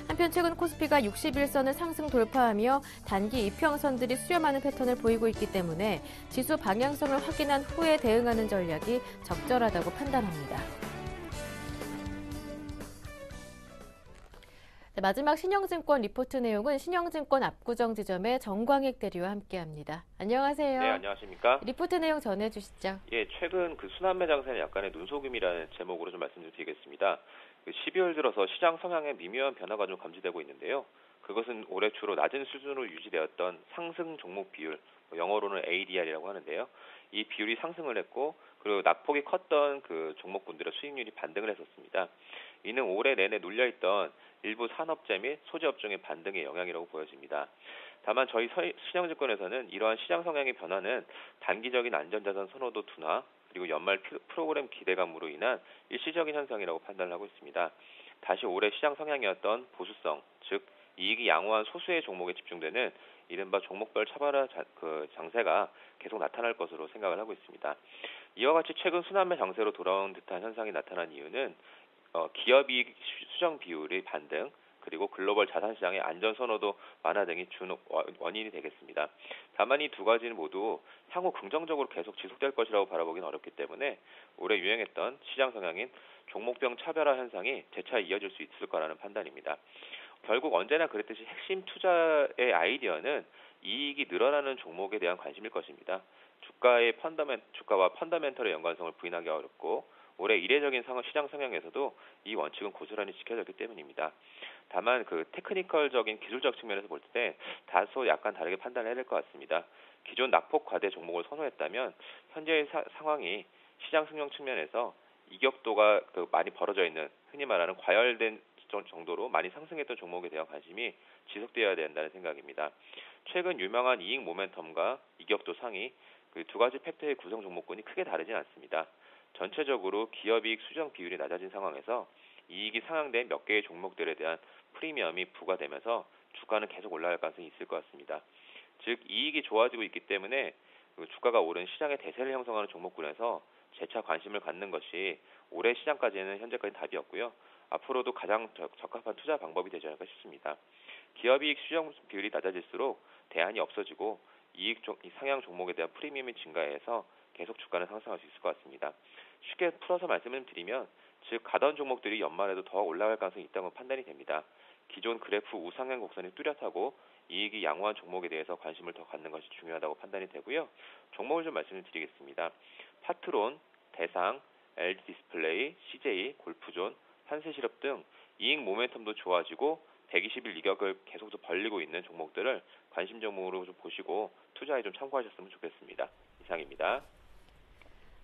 한편 최근 코스피가 61선을 상승 돌파하며 단기 이평선들이 수렴하는 패턴을 보이고 있기 때문에 지수 방향성을 확인한 후에 대응하는 전략이 적절하다고 판단합니다. 네, 마지막 신영증권 리포트 내용은 신영증권 압구정 지점의 정광익 대리와 함께합니다. 안녕하세요. 네, 안녕하십니까. 리포트 내용 전해주시죠. 예, 최근 수남매 장세는 약간의 눈속임이라는 제목으로 좀 말씀드리겠습니다. 12월 들어서 시장 성향에 미묘한 변화가 좀 감지되고 있는데요. 그것은 올해 주로 낮은 수준으로 유지되었던 상승 종목 비율, 영어로는 ADR이라고 하는데요. 이 비율이 상승을 했고, 그리고 낙폭이 컸던 그 종목군들의 수익률이 반등을 했었습니다. 이는 올해 내내 눌려있던 일부 산업재 및 소재 업종의 반등의 영향이라고 보여집니다. 다만 저희 신영증권에서는 이러한 시장 성향의 변화는 단기적인 안전자산 선호도 둔화 그리고 연말 프로그램 기대감으로 인한 일시적인 현상이라고 판단을 하고 있습니다. 다시 올해 시장 성향이었던 보수성, 즉 이익이 양호한 소수의 종목에 집중되는 이른바 종목별 차별화 장세가 계속 나타날 것으로 생각을 하고 있습니다. 이와 같이 최근 순환매 장세로 돌아온 듯한 현상이 나타난 이유는 기업이익 수정 비율의 반등 그리고 글로벌 자산시장의 안전 선호도 완화 등이 준 원인이 되겠습니다. 다만 이 두 가지는 모두 향후 긍정적으로 계속 지속될 것이라고 바라보기는 어렵기 때문에 올해 유행했던 시장 성향인 종목별 차별화 현상이 재차 이어질 수 있을 거라는 판단입니다. 결국 언제나 그랬듯이 핵심 투자의 아이디어는 이익이 늘어나는 종목에 대한 관심일 것입니다. 주가와 펀더멘털의 연관성을 부인하기 어렵고 올해 이례적인 시장 성향에서도 이 원칙은 고스란히 지켜졌기 때문입니다. 다만 테크니컬적인 기술적 측면에서 볼 때 다소 약간 다르게 판단해야 될 것 같습니다. 기존 낙폭 과대 종목을 선호했다면 현재의 상황이 시장 성향 측면에서 이격도가 많이 벌어져 있는 흔히 말하는 과열된 정도로 많이 상승했던 종목에 대한 관심이 지속되어야 된다는 생각입니다. 최근 유명한 이익 모멘텀과 이격도 상위 두 가지 팩터의 구성 종목군이 크게 다르진 않습니다. 전체적으로 기업이익 수정 비율이 낮아진 상황에서 이익이 상향된 몇 개의 종목들에 대한 프리미엄이 부과되면서 주가는 계속 올라갈 가능성이 있을 것 같습니다. 즉 이익이 좋아지고 있기 때문에 주가가 오른 시장의 대세를 형성하는 종목군에서 재차 관심을 갖는 것이 올해 시장까지는 현재까지 답이었고요. 앞으로도 가장 적합한 투자 방법이 되지 않을까 싶습니다. 기업이익 수정 비율이 낮아질수록 대안이 없어지고 상향 종목에 대한 프리미엄이 증가해서 계속 주가는 상승할 수 있을 것 같습니다. 쉽게 풀어서 말씀을 드리면 즉 가던 종목들이 연말에도 더 올라갈 가능성이 있다고 판단이 됩니다. 기존 그래프 우상향 곡선이 뚜렷하고 이익이 양호한 종목에 대해서 관심을 더 갖는 것이 중요하다고 판단이 되고요. 종목을 좀 말씀을 드리겠습니다. 파트론, 대상, LG 디스플레이, CJ, 골프존, 한세실업 등 이익 모멘텀도 좋아지고 120일 이격을 계속 벌리고 있는 종목들을 관심 종목으로 좀 보시고 투자에 좀 참고하셨으면 좋겠습니다. 이상입니다.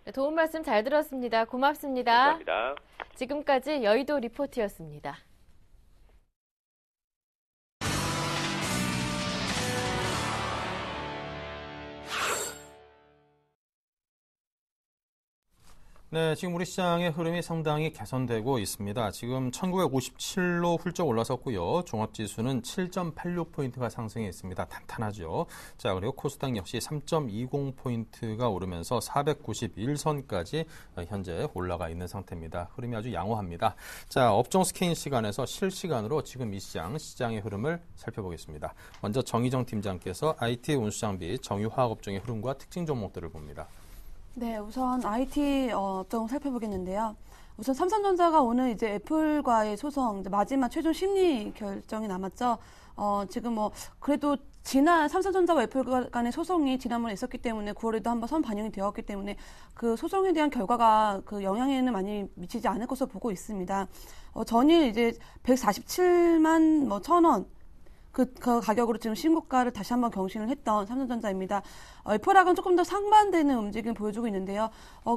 네, 도움 말씀 잘 들었습니다. 고맙습니다. 감사합니다. 지금까지 여의도 리포트였습니다. 네, 지금 우리 시장의 흐름이 상당히 개선되고 있습니다. 지금 1957로 훌쩍 올라섰고요. 종합지수는 7.86포인트가 상승했습니다. 탄탄하죠. 자, 그리고 코스닥 역시 3.20포인트가 오르면서 491선까지 현재 올라가 있는 상태입니다. 흐름이 아주 양호합니다. 자, 업종 스캔 시간에서 실시간으로 지금 이 시장의 흐름을 살펴보겠습니다. 먼저 정희정 팀장께서 IT 운수장비 정유화학업종의 흐름과 특징 종목들을 봅니다. 네, 우선 IT 업종 살펴보겠는데요. 우선 삼성전자가 오늘 이제 애플과의 소송, 이제 마지막 최종 심리 결정이 남았죠. 지금 그래도 지난 삼성전자와 애플 간의 소송이 지난번에 있었기 때문에 9월에도 한번 선 반영이 되었기 때문에 그 소송에 대한 결과가 그 영향에는 많이 미치지 않을 것으로 보고 있습니다. 전일 이제 147만 1,000원. 그 가격으로 지금 신고가를 다시 한번 경신을 했던 삼성전자입니다. 애플하고는 조금 더 상반되는 움직임을 보여주고 있는데요.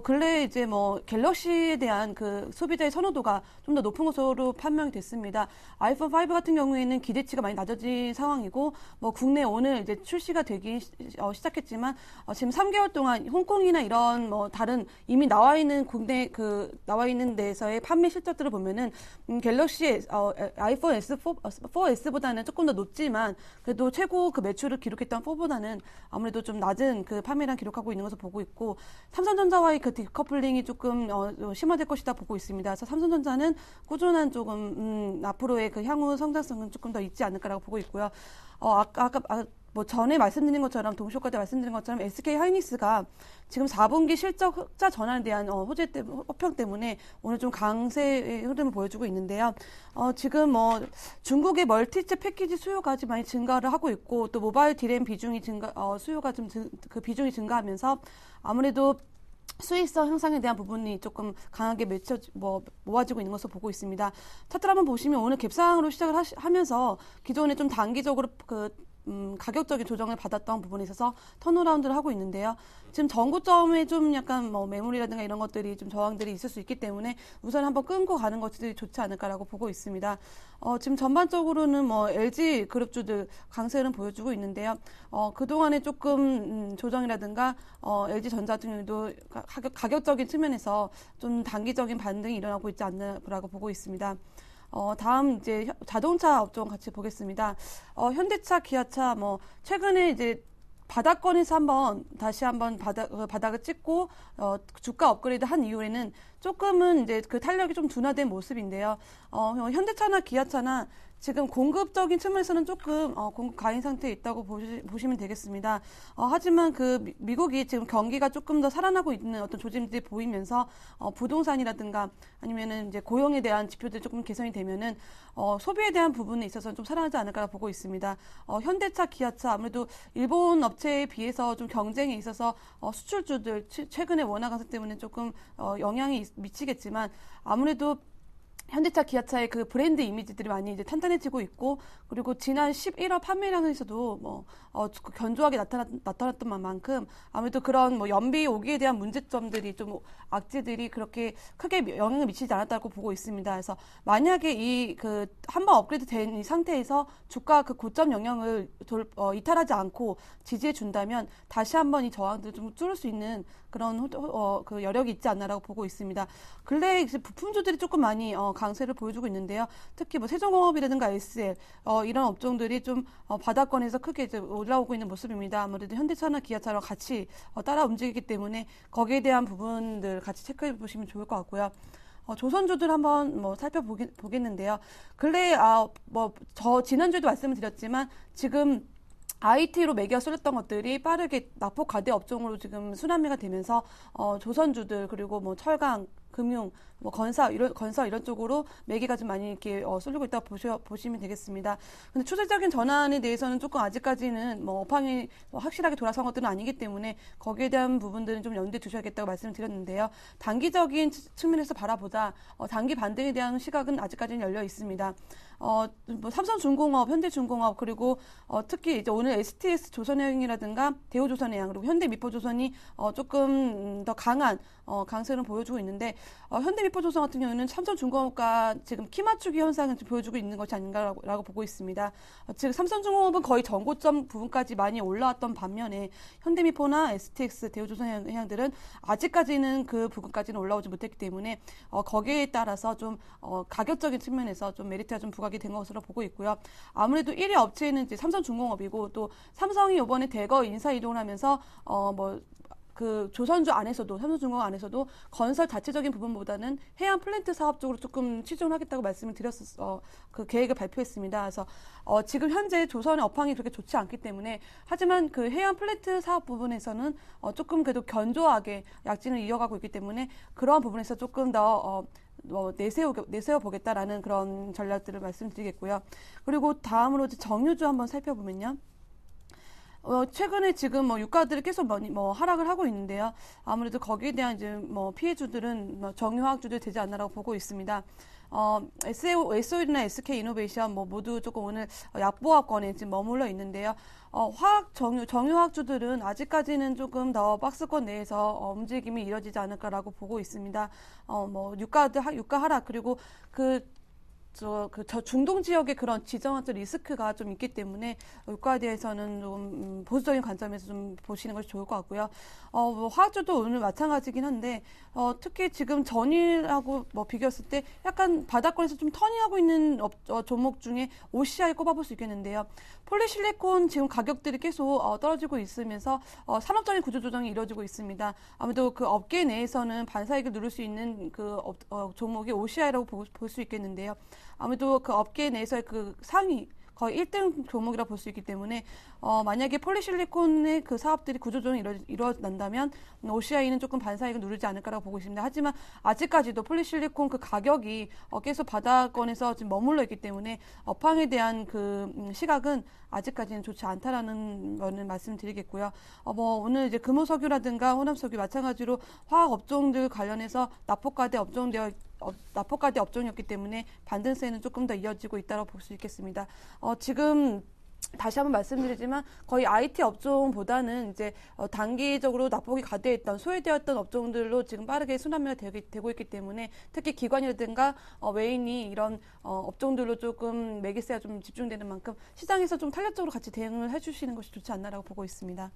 근래 이제 갤럭시에 대한 그 소비자의 선호도가 좀 더 높은 것으로 판명이 됐습니다. 아이폰 5 같은 경우에는 기대치가 많이 낮아진 상황이고, 국내 오늘 이제 출시가 되기 시작했지만, 지금 3개월 동안 홍콩이나 이런 다른 이미 나와 있는 나와 있는 데서의 판매 실적들을 보면은, 갤럭시 아이폰 S4S보다는 조금 더 높지만, 그래도 최고 그 매출을 기록했던 4보다는 아무래도 좀 낮은 그 판매량 기록하고 있는 것을 보고 있고, 삼성전자와의 그 디커플링이 조금 심화될 것이다 보고 있습니다. 그래서 삼성전자는 꾸준한 조금 앞으로의 그 향후 성장성은 조금 더 있지 않을까라고 보고 있고요. 아까 전에 말씀드린 것처럼 동시효과 때 말씀드린 것처럼 SK 하이닉스가 지금 4분기 실적 흑자 전환에 대한 호평 때문에 오늘 좀 강세의 흐름을 보여주고 있는데요. 지금 중국의 멀티칩 패키지 수요가 좀 많이 증가를 하고 있고 또 모바일 디램 비중이 수요가 좀 그 비중이 증가하면서 아무래도 수익성 향상에 대한 부분이 조금 강하게 모아지고 있는 것으로 보고 있습니다. 차트를 한번 보시면 오늘 갭상으로 시작을 하면서 기존에 좀 단기적으로 가격적인 조정을 받았던 부분에 있어서 턴어라운드를 하고 있는데요. 지금 전고점에 좀 약간 뭐 매물이라든가 이런 것들이 좀 저항들이 있을 수 있기 때문에 우선 한번 끊고 가는 것들이 좋지 않을까라고 보고 있습니다. 지금 전반적으로는 뭐 LG 그룹주들 강세를 보여주고 있는데요. 그동안에 조금 조정이라든가 LG 전자 같은 경우도 가격적인 측면에서 좀 단기적인 반등이 일어나고 있지 않나라고 보고 있습니다. 다음 이제 자동차 업종 같이 보겠습니다. 현대차, 기아차 뭐 최근에 이제 바닥권에서 다시 한번 바닥을 찍고 주가 업그레이드 한 이후에는 조금은 이제 그 탄력이 좀 둔화된 모습인데요. 현대차나 기아차나 지금 공급적인 측면에서는 조금 공급 과잉 상태에 있다고 보시면 되겠습니다. 하지만 그 미국이 지금 경기가 조금 더 살아나고 있는 어떤 조짐들이 보이면서 부동산이라든가 아니면은 이제 고용에 대한 지표들이 조금 개선이 되면은 소비에 대한 부분에 있어서는 좀 살아나지 않을까 보고 있습니다. 현대차, 기아차 아무래도 일본 업체에 비해서 좀 경쟁에 있어서 수출주들 최근에 원화 강세 때문에 조금 영향이 미치겠지만 아무래도 현대차, 기아차의 그 브랜드 이미지들이 많이 이제 탄탄해지고 있고, 그리고 지난 11월 판매량에서도 견조하게 나타났던 만큼 아무래도 그런 뭐 연비 오기에 대한 문제점들이 좀 악재들이 그렇게 크게 영향을 미치지 않았다고 보고 있습니다. 그래서 만약에 이 그 한번 업그레이드 된 이 상태에서 주가 그 고점 영향을 이탈하지 않고 지지해 준다면 다시 한번 이 저항들을 좀 뚫을 수 있는 그런 그 여력이 있지 않나라고 보고 있습니다. 근래 부품주들이 조금 많이 강세를 보여주고 있는데요. 특히 뭐 세종공업이라든가 SL 이런 업종들이 좀 바닥권에서 크게 이제 올라오고 있는 모습입니다. 아무래도 현대차나 기아차랑 같이 따라 움직이기 때문에 거기에 대한 부분들 같이 체크해 보시면 좋을 것 같고요. 조선주들 한번 살펴보겠는데요. 근래 저 지난주에도 말씀을 드렸지만 지금 IT로 매기가 쏠렸던 것들이 빠르게 낙폭 과대 업종으로 지금 순환매가 되면서 조선주들 그리고 뭐 철강, 금융, 뭐 건설 이런 쪽으로 매기가 좀 많이 이렇게 쏠리고 있다고 보시면 되겠습니다. 근데 추세적인 전환에 대해서는 조금 아직까지는 뭐 업황이 확실하게 돌아선 것들은 아니기 때문에 거기에 대한 부분들은 좀 염두에 두셔야겠다고 말씀을 드렸는데요. 단기적인 측면에서 바라보자 단기 반등에 대한 시각은 아직까지는 열려 있습니다. 뭐 삼성중공업, 현대중공업 그리고 특히 이제 오늘 STS 조선해양이라든가 대우조선해양 그리고 현대미포조선이 조금 더 강한 강세를 보여주고 있는데 현대미포조선 같은 경우는 삼성중공업과 지금 키 맞추기 현상을 보여주고 있는 것이 아닌가라고 보고 있습니다. 지금 삼성중공업은 거의 전고점 부분까지 많이 올라왔던 반면에 현대미포나 STX, 대우조선해양들은 아직까지는 그 부분까지는 올라오지 못했기 때문에 거기에 따라서 좀 가격적인 측면에서 좀 메리트가 좀 부각이 된 것으로 보고 있고요. 아무래도 1위 업체는 이제 삼성중공업이고 또 삼성이 이번에 대거 인사 이동을 하면서 그 조선주 안에서도 삼성중공업 안에서도 건설 자체적인 부분보다는 해양 플랜트 사업 쪽으로 조금 치중을 하겠다고 말씀을 드렸어 그 계획을 발표했습니다. 그래서 지금 현재 조선의 업황이 그렇게 좋지 않기 때문에 하지만 그 해양 플랜트 사업 부분에서는 조금 그래도 견조하게 약진을 이어가고 있기 때문에 그러한 부분에서 조금 더 내세워 보겠다라는 그런 전략들을 말씀드리겠고요. 그리고 다음으로 정유주 한번 살펴보면요. 최근에 지금 유가들이 계속 하락을 하고 있는데요. 아무래도 거기에 대한 이제 피해주들은 정유화학주들이 되지 않나라고 보고 있습니다. SOL이나 SK이노베이션 모두 조금 오늘 약보합권에 지금 머물러 있는데요. 정유화학주들은 아직까지는 조금 더 박스권 내에서 움직임이 이뤄지지 않을까라고 보고 있습니다. 유가 하락 그리고 저 중동 지역의 그런 지정학적 리스크가 좀 있기 때문에 유가에 대해서는 좀 보수적인 관점에서 좀 보시는 것이 좋을 것 같고요. 화학주도 오늘 마찬가지긴 한데 특히 지금 전일하고 비교했을 때 약간 바닥권에서 좀 터닝하고 있는 종목 중에 OCI 꼽아볼 수 있겠는데요. 폴리실리콘 지금 가격들이 계속 떨어지고 있으면서 산업적인 구조조정이 이루어지고 있습니다. 아무래도 그 업계 내에서는 반사이익을 누릴 수 있는 그 종목이 OCI라고 볼 수 있겠는데요. 아무래도 그 업계 내에서의 그 상위 거의 1등 종목이라고 볼 수 있기 때문에 만약에 폴리실리콘의 그 사업들이 구조조정이 이루어진다면 OCI는 조금 반사이익을 누리지 않을까라고 보고 있습니다. 하지만 아직까지도 폴리실리콘 그 가격이 계속 바닥권에서 지금 머물러 있기 때문에 업황에 대한 그 시각은 아직까지는 좋지 않다라는 거는 말씀드리겠고요. 오늘 이제 금호석유라든가 호남석유 마찬가지로 화학 업종들 관련해서 납폭과대 업종이었기 때문에 반등세는 조금 더 이어지고 있다고 볼 수 있겠습니다. 지금 다시 한번 말씀드리지만 거의 IT 업종보다는 이제 단기적으로 낙폭이 가되었던 소외되었던 업종들로 지금 빠르게 순환매가 되고 있기 때문에 특히 기관이라든가 외인이 이런 업종들로 조금 매기세가 좀 집중되는 만큼 시장에서 좀 탄력적으로 같이 대응을 해주시는 것이 좋지 않나라고 보고 있습니다.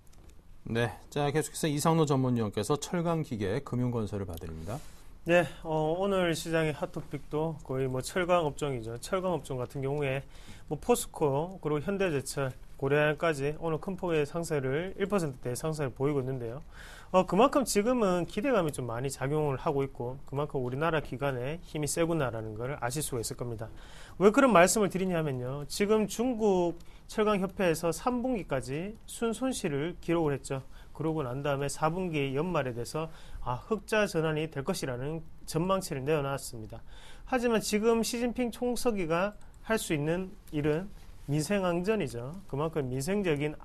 네, 자 계속해서 이상로 전문위원께서 철강기계, 금융건설을 봐드립니다. 네, 오늘 시장의 핫토픽도 거의 뭐 철강 업종이죠. 철강 업종 같은 경우에 뭐 포스코 그리고 현대제철, 고려아연까지 오늘 큰 폭의 상승을 1%대 상승을 보이고 있는데요. 그만큼 지금은 기대감이 좀 많이 작용을 하고 있고 그만큼 우리나라 기관의 힘이 세구나라는 걸 아실 수가 있을 겁니다. 왜 그런 말씀을 드리냐면요. 지금 중국 철강협회에서 3분기까지 순손실을 기록을 했죠. 그러고 난 다음에 4분기 연말에 돼서 흑자 전환이 될 것이라는 전망치를 내어놨습니다. 하지만 지금 시진핑 총서기가 할 수 있는 일은 민생안전이죠. 그만큼 민생적인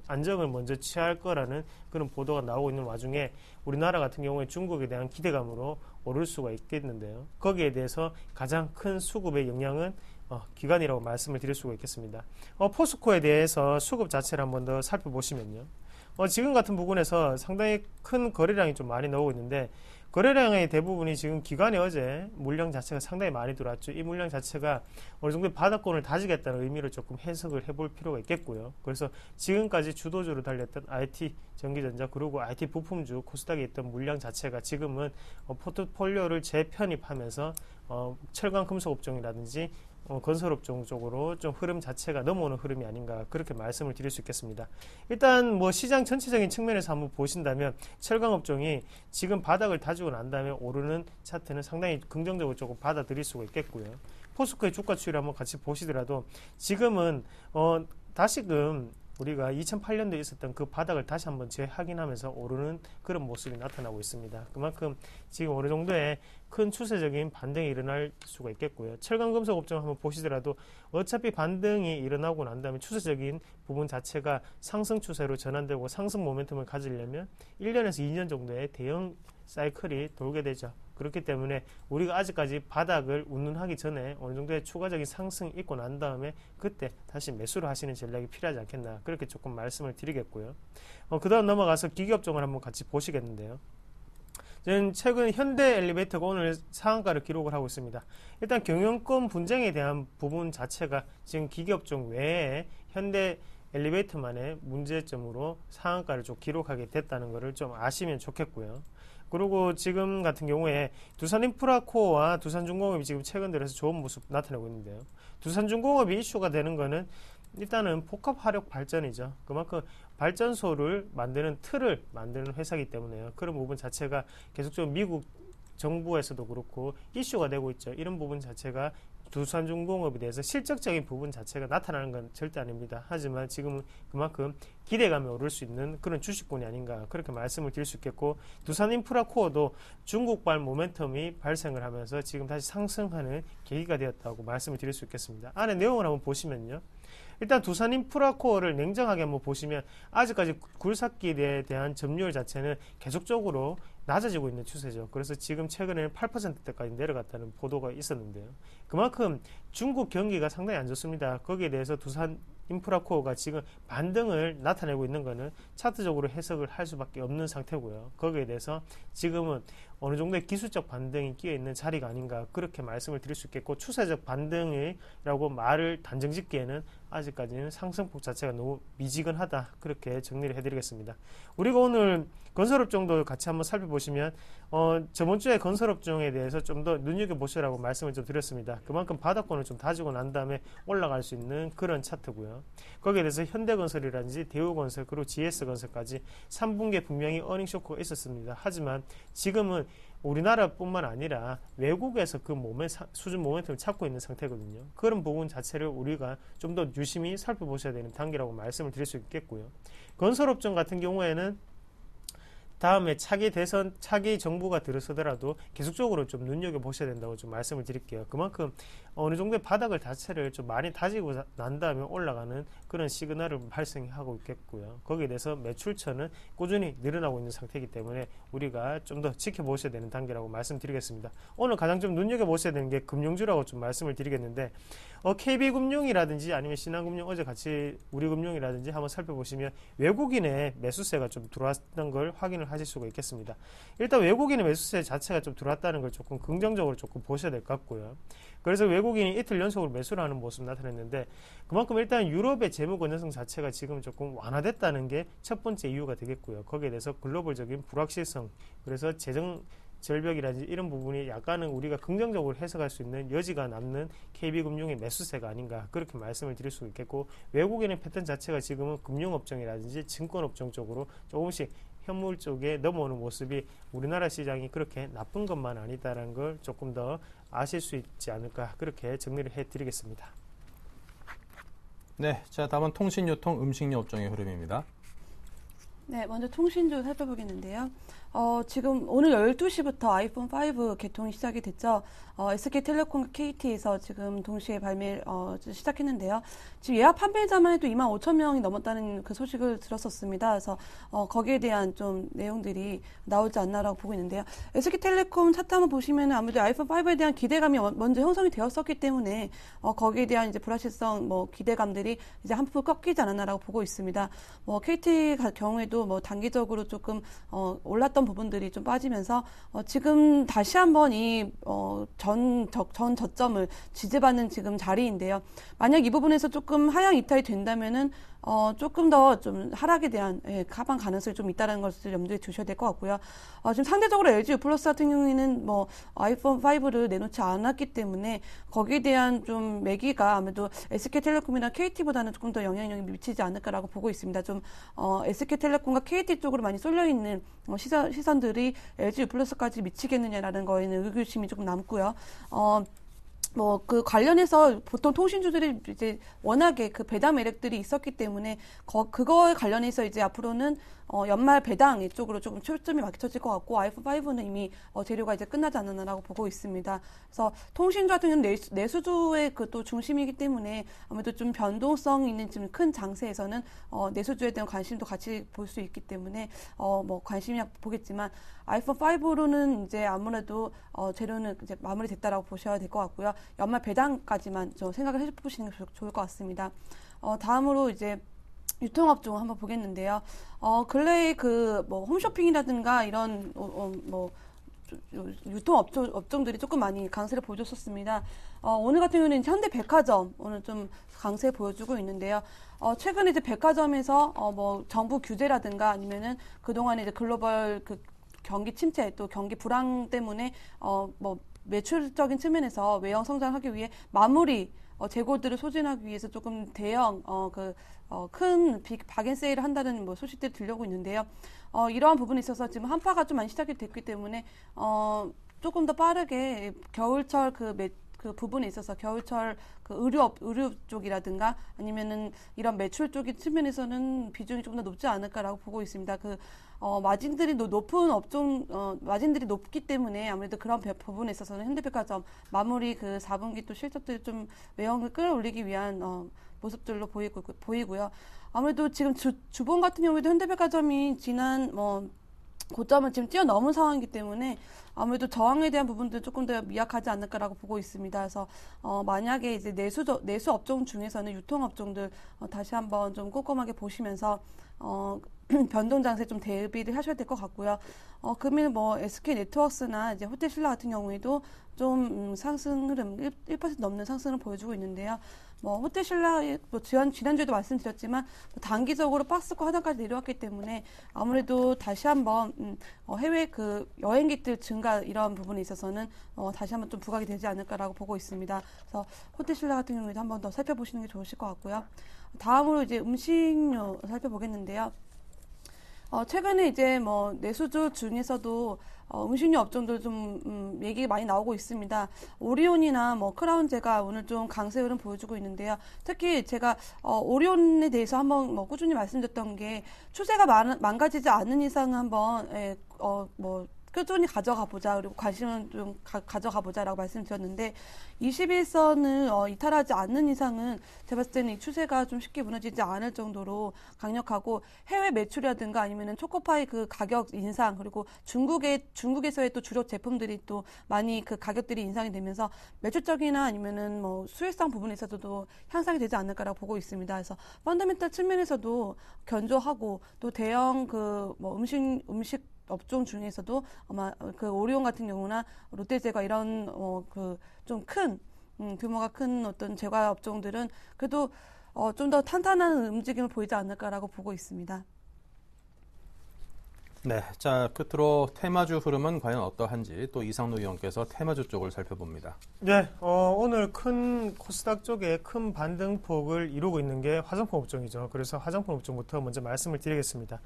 안정을 먼저 취할 거라는 그런 보도가 나오고 있는 와중에 우리나라 같은 경우에 중국에 대한 기대감으로 오를 수가 있겠는데요. 거기에 대해서 가장 큰 수급의 영향은 기관이라고 말씀을 드릴 수가 있겠습니다. 포스코에 대해서 수급 자체를 한번 더 살펴보시면요. 지금 같은 부분에서 상당히 큰 거래량이 좀 많이 나오고 있는데 거래량의 대부분이 지금 기관이 어제 물량 자체가 상당히 많이 들어왔죠. 이 물량 자체가 어느 정도 바닥권을 다지겠다는 의미로 조금 해석을 해볼 필요가 있겠고요. 그래서 지금까지 주도주로 달렸던 IT, 전기전자 그리고 IT 부품주 코스닥에 있던 물량 자체가 지금은 포트폴리오를 재편입하면서 철강 금속 업종이라든지 건설업종 쪽으로 좀 흐름 자체가 넘어오는 흐름이 아닌가 그렇게 말씀을 드릴 수 있겠습니다. 일단 뭐 시장 전체적인 측면에서 한번 보신다면 철강업종이 지금 바닥을 다지고 난 다음에 오르는 차트는 상당히 긍정적으로 조금 받아들일 수가 있겠고요. 포스코의 주가 추이를 한번 같이 보시더라도 지금은 다시금 우리가 2008년도에 있었던 그 바닥을 다시 한번 재확인하면서 오르는 그런 모습이 나타나고 있습니다. 그만큼 지금 어느 정도의 큰 추세적인 반등이 일어날 수가 있겠고요. 철강금속 업종 한번 보시더라도 어차피 반등이 일어나고 난 다음에 추세적인 부분 자체가 상승 추세로 전환되고 상승 모멘텀을 가지려면 1년에서 2년 정도의 대형 사이클이 돌게 되죠. 그렇기 때문에 우리가 아직까지 바닥을 운운하기 전에 어느 정도의 추가적인 상승이 있고 난 다음에 그때 다시 매수를 하시는 전략이 필요하지 않겠나 그렇게 조금 말씀을 드리겠고요. 그 다음 넘어가서 기계업종을 한번 같이 보시겠는데요. 저는 최근 현대 엘리베이터가 오늘 상한가를 기록을 하고 있습니다. 일단 경영권 분쟁에 대한 부분 자체가 지금 기계업종 외에 현대 엘리베이터만의 문제점으로 상한가를 좀 기록하게 됐다는 것을 좀 아시면 좋겠고요. 그리고 지금 같은 경우에 두산인프라코어와 두산중공업이 지금 최근 들어서 좋은 모습 나타내고 있는데요. 두산중공업이 이슈가 되는 거는 일단은 복합화력 발전이죠. 그만큼 발전소를 만드는 틀을 만드는 회사이기 때문에요. 그런 부분 자체가 계속적으로 미국 정부에서도 그렇고 이슈가 되고 있죠. 이런 부분 자체가 두산중공업에 대해서 실적적인 부분 자체가 나타나는 건 절대 아닙니다. 하지만 지금은 그만큼 기대감이 오를 수 있는 그런 주식군이 아닌가 그렇게 말씀을 드릴 수 있겠고 두산인프라코어도 중국발 모멘텀이 발생을 하면서 지금 다시 상승하는 계기가 되었다고 말씀을 드릴 수 있겠습니다. 안에 내용을 한번 보시면요. 일단 두산인프라코어를 냉정하게 한번 보시면 아직까지 굴삭길에 대한 점유율 자체는 계속적으로 낮아지고 있는 추세죠. 그래서 지금 최근에는 8%대까지 내려갔다는 보도가 있었는데요. 그만큼 중국 경기가 상당히 안 좋습니다. 거기에 대해서 두산인프라코어가 지금 반등을 나타내고 있는 것은 차트적으로 해석을 할 수밖에 없는 상태고요. 거기에 대해서 지금은 어느 정도의 기술적 반등이 끼어 있는 자리가 아닌가 그렇게 말씀을 드릴 수 있겠고 추세적 반등이라고 말을 단정 짓기에는 아직까지는 상승폭 자체가 너무 미지근하다 그렇게 정리를 해드리겠습니다. 우리가 오늘 건설업종도 같이 한번 살펴보시면 저번 주에 건설업종에 대해서 좀 더 눈여겨보시라고 말씀을 좀 드렸습니다. 그만큼 바닥권을 좀 다지고 난 다음에 올라갈 수 있는 그런 차트고요. 거기에 대해서 현대건설이라든지 대우건설 그리고 GS건설까지 3분기에 분명히 어닝 쇼크가 있었습니다. 하지만 지금은 우리나라뿐만 아니라 외국에서 그 수준 모멘텀을 찾고 있는 상태거든요. 그런 부분 자체를 우리가 좀 더 유심히 살펴보셔야 되는 단계라고 말씀을 드릴 수 있겠고요. 건설업종 같은 경우에는 다음에 차기 정부가 들어서더라도 계속적으로 좀 눈여겨보셔야 된다고 좀 말씀을 드릴게요. 그만큼 어느 정도의 바닥을 자체를 좀 많이 다지고 난 다음에 올라가는 그런 시그널을 발생하고 있겠고요. 거기에 대해서 매출처는 꾸준히 늘어나고 있는 상태이기 때문에 우리가 좀 더 지켜보셔야 되는 단계라고 말씀드리겠습니다. 오늘 가장 좀 눈여겨보셔야 되는 게 금융주라고 좀 말씀을 드리겠는데 KB금융이라든지 아니면 신한금융 어제 같이 우리금융이라든지 한번 살펴보시면 외국인의 매수세가 좀 들어왔던 걸 확인을 하실 수가 있겠습니다. 일단 외국인의 매수세 자체가 좀 들어왔다는 걸 조금 긍정적으로 조금 보셔야 될 것 같고요. 그래서 외국인이 이틀 연속으로 매수를 하는 모습 나타냈는데 그만큼 일단 유럽의 재무 건전성 자체가 지금 조금 완화됐다는 게 첫 번째 이유가 되겠고요. 거기에 대해서 글로벌적인 불확실성, 그래서 재정 절벽이라든지 이런 부분이 약간은 우리가 긍정적으로 해석할 수 있는 여지가 남는 KB금융의 매수세가 아닌가 그렇게 말씀을 드릴 수 있겠고, 외국인의 패턴 자체가 지금은 금융업종이라든지 증권업종 쪽으로 조금씩 현물 쪽에 넘어오는 모습이 우리나라 시장이 그렇게 나쁜 것만 아니다라는 걸 조금 더 아실 수 있지 않을까 그렇게 정리를 해드리겠습니다. 네, 자 다음은 통신유통, 음식료 업종의 흐름입니다. 네, 먼저 통신주 살펴보겠는데요. 지금 오늘 12시부터 아이폰 5 개통이 시작이 됐죠. SK텔레콤과 KT에서 지금 동시에 발매 시작했는데요. 지금 예약 판매자만 해도 25,000명이 넘었다는 그 소식을 들었었습니다. 그래서 거기에 대한 좀 내용들이 나오지 않나라고 보고 있는데요. SK텔레콤 차트 한번 보시면 아무래도 아이폰 5에 대한 기대감이 먼저 형성이 되었었기 때문에 거기에 대한 이제 불확실성 기대감들이 이제 한풀 꺾이지 않았나라고 보고 있습니다. KT 경우에도 단기적으로 조금 올랐던 부분들이 좀 빠지면서 지금 다시 한번 이 전 저점을 지지받는 지금 자리인데요. 만약 이 부분에서 조금 하향 이탈이 된다면은 조금 더 좀 하락에 대한 하방 가능성이 좀 있다는 것을 염두에 두셔야 될 것 같고요. 지금 상대적으로 LG U+ 같은 경우에는 아이폰 5를 내놓지 않았기 때문에 거기에 대한 좀 매기가 아무래도 SK텔레콤이나 KT보다는 조금 더 영향력이 미치지 않을까라고 보고 있습니다. 좀 SK텔레콤과 KT 쪽으로 많이 쏠려 있는 시선들이 LG U+까지 미치겠느냐라는 거에는 의구심이 조금 남고요. 그 관련해서 보통 통신주들이 이제 워낙에 그 배당 매력들이 있었기 때문에 그거에 관련해서 이제 앞으로는 연말 배당 이쪽으로 조금 초점이 맞춰질 것 같고, 아이폰 5는 이미 재료가 이제 끝나지 않았나라고 보고 있습니다. 그래서 통신주 같은 경우는 내수주의 그 또 중심이기 때문에 아무래도 좀 변동성 있는 좀 큰 장세에서는 내수주에 대한 관심도 같이 볼 수 있기 때문에 관심이 보겠지만, 아이폰 5로는 이제 아무래도 재료는 이제 마무리됐다라고 보셔야 될 것 같고요. 연말 배당까지만 좀 생각을 해보시는 게 좋을 것 같습니다. 다음으로 이제 유통업종 한번 보겠는데요. 근래에 홈쇼핑이라든가 이런 유통업종들이 조금 많이 강세를 보여줬었습니다. 오늘 같은 경우는 현대백화점 오늘 좀 강세 보여주고 있는데요. 최근에 이제 백화점에서 정부 규제라든가 아니면은 그동안에 이제 글로벌 그 경기 침체 또 경기 불황 때문에 매출적인 측면에서 외형 성장하기 위해 마무리 재고들을 소진하기 위해서 조금 대형 큰 박앤세일을 한다는 소식들이 들려오고 있는데요. 이러한 부분에 있어서 지금 한파가 좀 많이 시작이 됐기 때문에 조금 더 빠르게 겨울철 그 부분에 있어서 겨울철 그 의류 쪽이라든가 아니면은 이런 매출 쪽의 측면에서는 비중이 조금 더 높지 않을까라고 보고 있습니다. 마진들이 높은 업종, 마진들이 높기 때문에 아무래도 그런 부분에 있어서는 현대백화점 마무리 그 4분기 또 실적들이 좀 외형을 끌어올리기 위한 모습들로 보이고요. 아무래도 지금 주봉 같은 경우에도 현대백화점이 지난 고점을 지금 뛰어넘은 상황이기 때문에 아무래도 저항에 대한 부분도 조금 더 미약하지 않을까라고 보고 있습니다. 그래서 만약에 이제 내수 업종 중에서는 유통업종들 다시 한번 좀 꼼꼼하게 보시면서 변동 장세 좀 대비를 하셔야 될 것 같고요. 금일 SK 네트워크스나 이제 호텔신라 같은 경우에도 좀 상승 흐름 1% 넘는 상승을 보여주고 있는데요. 호텔신라 지난주에도 말씀드렸지만 단기적으로 박스권 하단까지 내려왔기 때문에 아무래도 다시 한번 해외 그 여행객들 증가 이런 부분에 있어서는 다시 한번 좀 부각이 되지 않을까라고 보고 있습니다. 그래서 호텔신라 같은 경우에도 한번 더 살펴보시는 게 좋으실 것 같고요. 다음으로 이제 음식료 살펴보겠는데요. 최근에 이제 내수주 중에서도 음식료 업종들 좀 얘기가 많이 나오고 있습니다. 오리온이나 크라운제가 오늘 좀 강세 흐름 보여주고 있는데요. 특히 제가 오리온에 대해서 한번 꾸준히 말씀드렸던 게 추세가 망가지지 않는 이상은 한번 꾸준히 가져가 보자, 그리고 관심은 좀 가져가 보자라고 말씀드렸는데 21선을 이탈하지 않는 이상은 제가 봤을 때는 이 추세가 좀 쉽게 무너지지 않을 정도로 강력하고 해외 매출이라든가 아니면은 초코파이 그 가격 인상 그리고 중국에서의 또 주력 제품들이 또 많이 그 가격들이 인상이 되면서 매출적이나 아니면은 뭐 수익성 부분에 있어서도 향상이 되지 않을까라고 보고 있습니다. 그래서 펀더멘탈 측면에서도 견조하고 또 대형 그 뭐 음식 업종 중에서도 아마 그 오리온 같은 경우나 롯데제과 이런 그 좀 큰 규모가 큰 어떤 제과 업종들은 그래도 좀 더 탄탄한 움직임을 보이지 않을까라고 보고 있습니다. 네, 자 끝으로 테마주 흐름은 과연 어떠한지 또 이상로 위원께서 테마주 쪽을 살펴봅니다. 네, 오늘 큰 코스닥 쪽에 큰 반등폭을 이루고 있는 게 화장품 업종이죠. 그래서 화장품 업종부터 먼저 말씀을 드리겠습니다.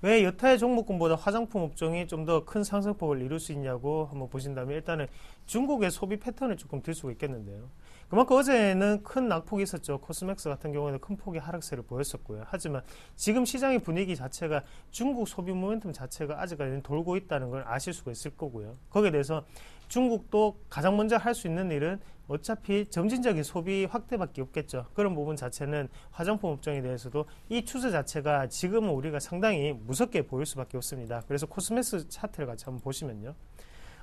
왜 여타의 종목군보다 화장품 업종이 좀 더 큰 상승폭을 이룰 수 있냐고 한번 보신다면 일단은 중국의 소비 패턴을 조금 들 수가 있겠는데요. 그만큼 어제는 큰 낙폭이 있었죠. 코스맥스 같은 경우에는 큰 폭의 하락세를 보였었고요. 하지만 지금 시장의 분위기 자체가 중국 소비 모멘텀 자체가 아직까지는 돌고 있다는 걸 아실 수가 있을 거고요. 거기에 대해서 중국도 가장 먼저 할 수 있는 일은 어차피 점진적인 소비 확대밖에 없겠죠. 그런 부분 자체는 화장품 업종에 대해서도 이 추세 자체가 지금은 우리가 상당히 무섭게 보일 수밖에 없습니다. 그래서 코스맥스 차트를 같이 한번 보시면요.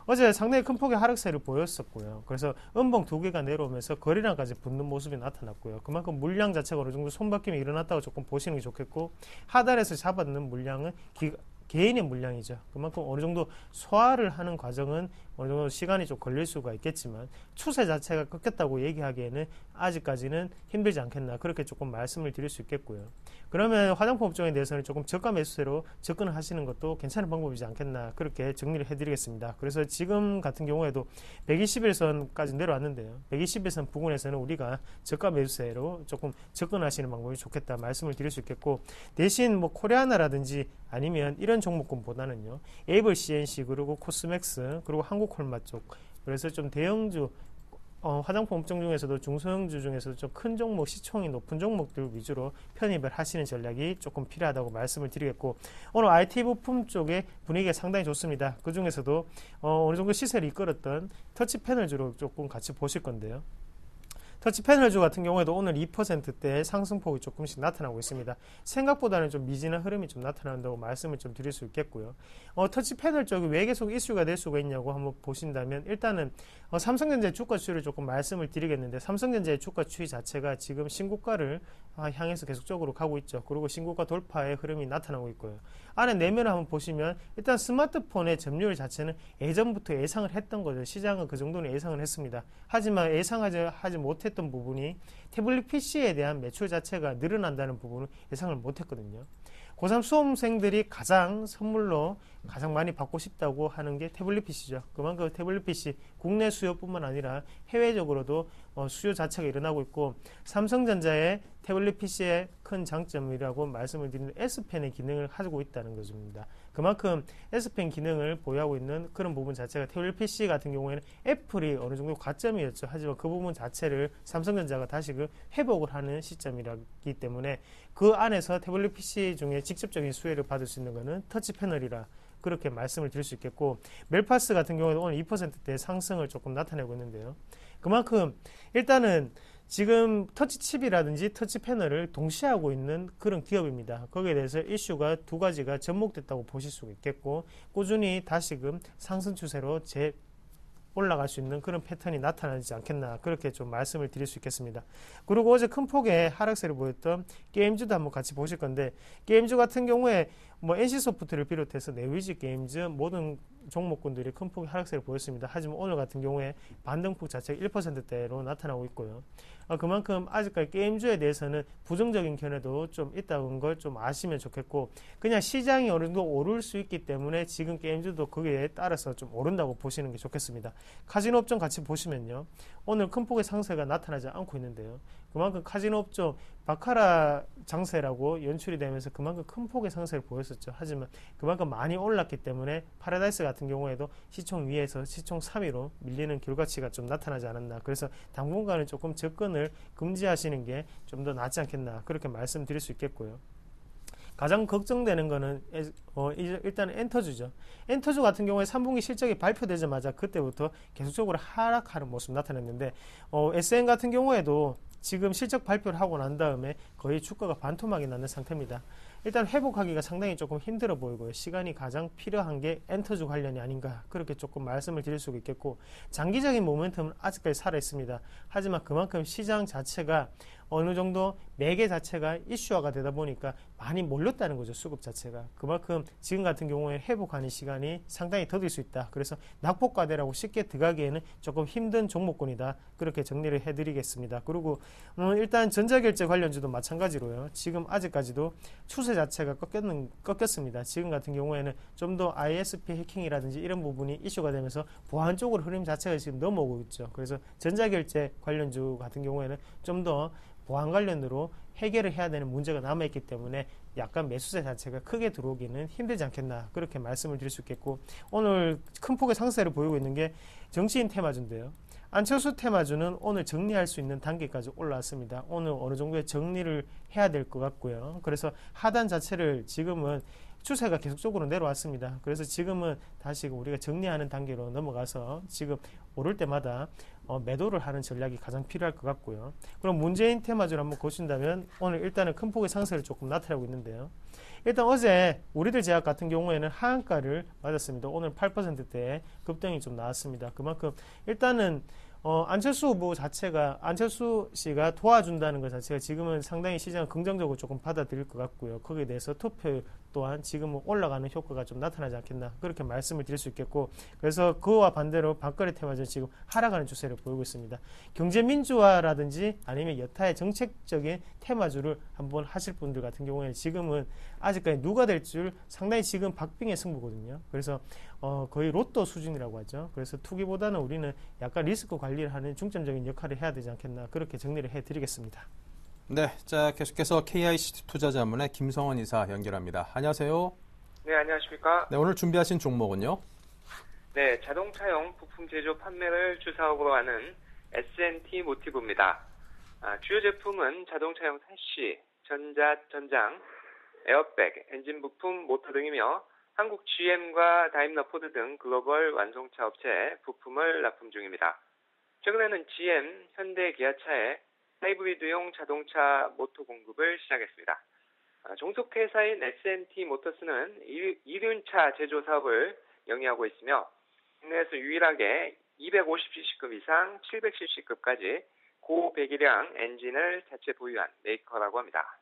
어제 상당히 큰 폭의 하락세를 보였었고요. 그래서 음봉 2개가 내려오면서 거래량까지 붙는 모습이 나타났고요. 그만큼 물량 자체가 어느 정도 손바뀜이 일어났다고 조금 보시는 게 좋겠고 하단에서 잡았는 물량은 개인의 물량이죠. 그만큼 어느 정도 소화를 하는 과정은 어느 정도 시간이 좀 걸릴 수가 있겠지만 추세 자체가 꺾였다고 얘기하기에는 아직까지는 힘들지 않겠나 그렇게 조금 말씀을 드릴 수 있겠고요. 그러면 화장품 업종에 대해서는 조금 저가 매수세로 접근을 하시는 것도 괜찮은 방법이지 않겠나 그렇게 정리를 해드리겠습니다. 그래서 지금 같은 경우에도 121선까지 내려왔는데요. 121선 부근에서는 우리가 저가 매수세로 조금 접근하시는 방법이 좋겠다 말씀을 드릴 수 있겠고 대신 뭐 코리아나라든지 아니면 이런 종목군보다는요. 에이블 CNC 그리고 코스맥스 그리고 한국콜마 쪽 그래서 좀 대형주 화장품 업종 중에서도 중소형주 중에서도 좀 큰 종목 시총이 높은 종목들 위주로 편입을 하시는 전략이 조금 필요하다고 말씀을 드리겠고 오늘 IT 부품 쪽의 분위기가 상당히 좋습니다. 그 중에서도 어느 정도 시세를 이끌었던 터치 패널주로 조금 같이 보실 건데요. 터치 패널주 같은 경우에도 오늘 2%대의 상승폭이 조금씩 나타나고 있습니다. 생각보다는 좀 미진한 흐름이 좀 나타난다고 말씀을 좀 드릴 수 있겠고요. 터치 패널 쪽이 왜 계속 이슈가 될 수가 있냐고 한번 보신다면 일단은 삼성전자의 주가 추이를 조금 말씀을 드리겠는데 삼성전자의 주가 추이 자체가 지금 신고가를 향해서 계속적으로 가고 있죠. 그리고 신고가 돌파의 흐름이 나타나고 있고요. 안에 내면을 한번 보시면 일단 스마트폰의 점유율 자체는 예전부터 예상을 했던 거죠. 시장은 그 정도는 예상을 했습니다. 하지만 예상하지 못했던 부분이 태블릿 PC에 대한 매출 자체가 늘어난다는 부분을 예상을 못했거든요. 고3 수험생들이 가장 선물로 가장 많이 받고 싶다고 하는 게 태블릿 PC죠. 그만큼 태블릿 PC 국내 수요뿐만 아니라 해외적으로도 수요 자체가 일어나고 있고 삼성전자의 태블릿 PC의 큰 장점이라고 말씀을 드리는 S펜의 기능을 가지고 있다는 것입니다. 그만큼 S펜 기능을 보유하고 있는 그런 부분 자체가 태블릿 PC 같은 경우에는 애플이 어느 정도 가점이었죠. 하지만 그 부분 자체를 삼성전자가 다시 회복을 하는 시점이기 때문에 그 안에서 태블릿 PC 중에 직접적인 수혜를 받을 수 있는 것은 터치 패널이라 그렇게 말씀을 드릴 수 있겠고 멜파스 같은 경우에도 오늘 2%대 상승을 조금 나타내고 있는데요. 그만큼 일단은 지금 터치칩이라든지 터치 패널을 동시에 하고 있는 그런 기업입니다. 거기에 대해서 이슈가 두 가지가 접목됐다고 보실 수 있겠고 꾸준히 다시금 상승 추세로 올라갈 수 있는 그런 패턴이 나타나지 않겠나 그렇게 좀 말씀을 드릴 수 있겠습니다. 그리고 어제 큰 폭의 하락세를 보였던 게임즈도 한번 같이 보실 건데 게임즈 같은 경우에 뭐 NC소프트를 비롯해서 네위즈 게임즈 모든 종목군들이 큰 폭의 하락세를 보였습니다. 하지만 오늘 같은 경우에 반등폭 자체가 1%대로 나타나고 있고요. 그만큼 아직까지 게임주에 대해서는 부정적인 견해도 좀 있다는 걸 좀 아시면 좋겠고 그냥 시장이 어느 정도 오를 수 있기 때문에 지금 게임주도 거기에 따라서 좀 오른다고 보시는 게 좋겠습니다. 카지노 업종 같이 보시면요. 오늘 큰 폭의 상세가 나타나지 않고 있는데요. 그만큼 카지노 업종 바카라 장세라고 연출이 되면서 그만큼 큰 폭의 상세를 보였었죠. 하지만 그만큼 많이 올랐기 때문에 파라다이스 같은 경우에도 시총 위에서 시총 3위로 밀리는 결과치가 좀 나타나지 않았나. 그래서 당분간은 조금 접근을 금지하시는 게 좀 더 낫지 않겠나 그렇게 말씀드릴 수 있겠고요. 가장 걱정되는 거는 일단 엔터주죠. 엔터주 같은 경우에 3분기 실적이 발표되자마자 그때부터 계속적으로 하락하는 모습 나타냈는데 SN 같은 경우에도 지금 실적 발표를 하고 난 다음에 거의 주가가 반토막이 나는 상태입니다. 일단 회복하기가 상당히 조금 힘들어 보이고요. 시간이 가장 필요한 게 엔터주 관련이 아닌가 그렇게 조금 말씀을 드릴 수가 있겠고, 장기적인 모멘텀은 아직까지 살아있습니다. 하지만 그만큼 시장 자체가 어느 정도 매개 자체가 이슈화가 되다 보니까 많이 몰렸다는 거죠. 수급 자체가. 그만큼 지금 같은 경우에 회복하는 시간이 상당히 더딜 수 있다. 그래서 낙폭과대라고 쉽게 들어가기에는 조금 힘든 종목군이다. 그렇게 정리를 해드리겠습니다. 그리고 일단 전자결제 관련주도 마찬가지로요. 지금 아직까지도 추세 자체가 꺾였습니다. 지금 같은 경우에는 좀 더 ISP 해킹이라든지 이런 부분이 이슈가 되면서 보안 쪽으로 흐름 자체가 지금 넘어오고 있죠. 그래서 전자결제 관련주 같은 경우에는 좀 더 보안 관련으로 해결을 해야 되는 문제가 남아있기 때문에 약간 매수세 자체가 크게 들어오기는 힘들지 않겠나 그렇게 말씀을 드릴 수 있겠고, 오늘 큰 폭의 상승세를 보이고 있는 게 정치인 테마주인데요. 안철수 테마주는 오늘 정리할 수 있는 단계까지 올라왔습니다. 오늘 어느 정도의 정리를 해야 될 것 같고요. 그래서 하단 자체를 지금은 추세가 계속적으로 내려왔습니다. 그래서 지금은 다시 우리가 정리하는 단계로 넘어가서 지금 오를 때마다 매도를 하는 전략이 가장 필요할 것 같고요. 그럼 문재인 테마주를 한번 보신다면 오늘 일단은 큰 폭의 상승을 조금 나타내고 있는데요. 일단 어제 우리들 제약 같은 경우에는 하한가를 맞았습니다. 오늘 8%대의 급등이 좀 나왔습니다. 그만큼 일단은 안철수 후보 자체가, 안철수 씨가 도와준다는 것 자체가 지금은 상당히 시장을 긍정적으로 조금 받아들일 것 같고요. 거기에 대해서 투표 또한 지금은 올라가는 효과가 좀 나타나지 않겠나 그렇게 말씀을 드릴 수 있겠고, 그래서 그와 반대로 박근혜 테마주는 지금 하락하는 추세를 보이고 있습니다. 경제민주화라든지 아니면 여타의 정책적인 테마주를 한번 하실 분들 같은 경우에는 지금은 아직까지 누가 될 줄 상당히 지금 박빙의 승부거든요. 그래서 거의 로또 수준이라고 하죠. 그래서 투기보다는 우리는 약간 리스크 관리를 하는 중점적인 역할을 해야 되지 않겠나 그렇게 정리를 해드리겠습니다. 네, 자 계속해서 KICT 투자자문의 김성원 이사 연결합니다. 안녕하세요. 네, 안녕하십니까. 네, 오늘 준비하신 종목은요? 네, 자동차용 부품 제조 판매를 주 사업으로 하는 S&T 모티브입니다. 주요 제품은 자동차용 사시, 전장, 에어백, 엔진 부품, 모터 등이며 한국 GM과 다임러 포드 등 글로벌 완성차 업체에 부품을 납품 중입니다. 최근에는 GM, 현대, 기아차에 하이브리드용 자동차 모터 공급을 시작했습니다. 종속 회사인 S&T 모터스는 이륜차 제조 사업을 영위하고 있으며 국내에서 유일하게 250cc급 이상 700cc급까지 고배기량 엔진을 자체 보유한 메이커라고 합니다.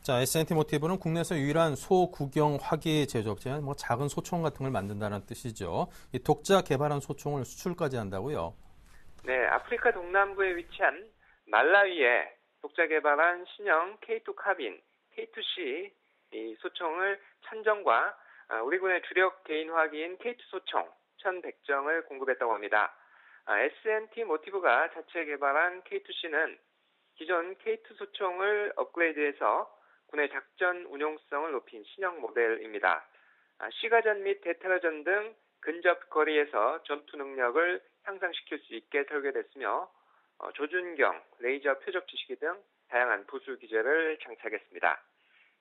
자, S&T 모티브는 국내에서 유일한 소구경 화기 제조업체, 작은 소총 같은 걸 만든다는 뜻이죠. 이 독자 개발한 소총을 수출까지 한다고요? 네, 아프리카 동남부에 위치한 말라위에 독자 개발한 신형 K2 카빈, K2C 이 소총을 천정과 우리군의 주력 개인 화기인 K2 소총 1100정을 공급했다고 합니다. S&T 모티브가 자체 개발한 K2C는 기존 K2 소총을 업그레이드해서 군의 작전 운용성을 높인 신형 모델입니다. 시가전 및 대테러전 등 근접 거리에서 전투 능력을 향상시킬 수 있게 설계됐으며 조준경, 레이저 표적 지시기 등 다양한 부수 기제를 장착했습니다.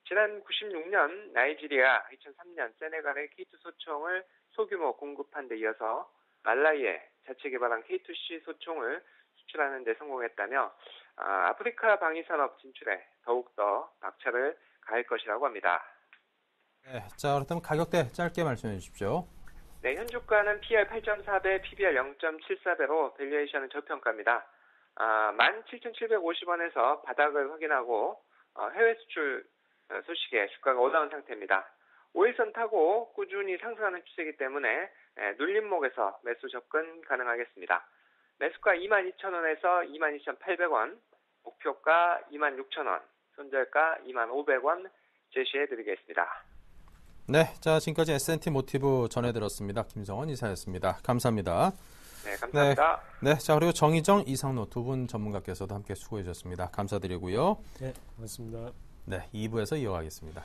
지난 96년 나이지리아, 2003년 세네갈의 K2 소총을 소규모 공급한 데 이어서 말라위에 자체 개발한 K2C 소총을 수출하는 데 성공했다며 아프리카 방위산업 진출에 더욱더 박차를 가할 것이라고 합니다. 네, 자 그렇다면 가격대 짧게 말씀해 주십시오. 네, 현 주가는 PR 8.4배, PBR 0.74배로 밸류에이션은 저평가입니다. 17,750원에서 바닥을 확인하고 해외 수출 소식에 주가가 올라온 상태입니다. 5일선 타고 꾸준히 상승하는 추세이기 때문에 눌림목에서 매수 접근 가능하겠습니다. 매수가 22,000원에서 22,800원, 목표가 26,000원, 손절가 25,000원 제시해드리겠습니다. 네, 자 지금까지 S&T 모티브 전해들었습니다. 김성원 이사였습니다. 감사합니다. 네, 감사합니다. 네, 자 그리고 정희정, 이상로 두 분 전문가께서도 함께 수고해 주셨습니다. 감사드리고요. 네, 고맙습니다. 네, 2부에서 이어가겠습니다.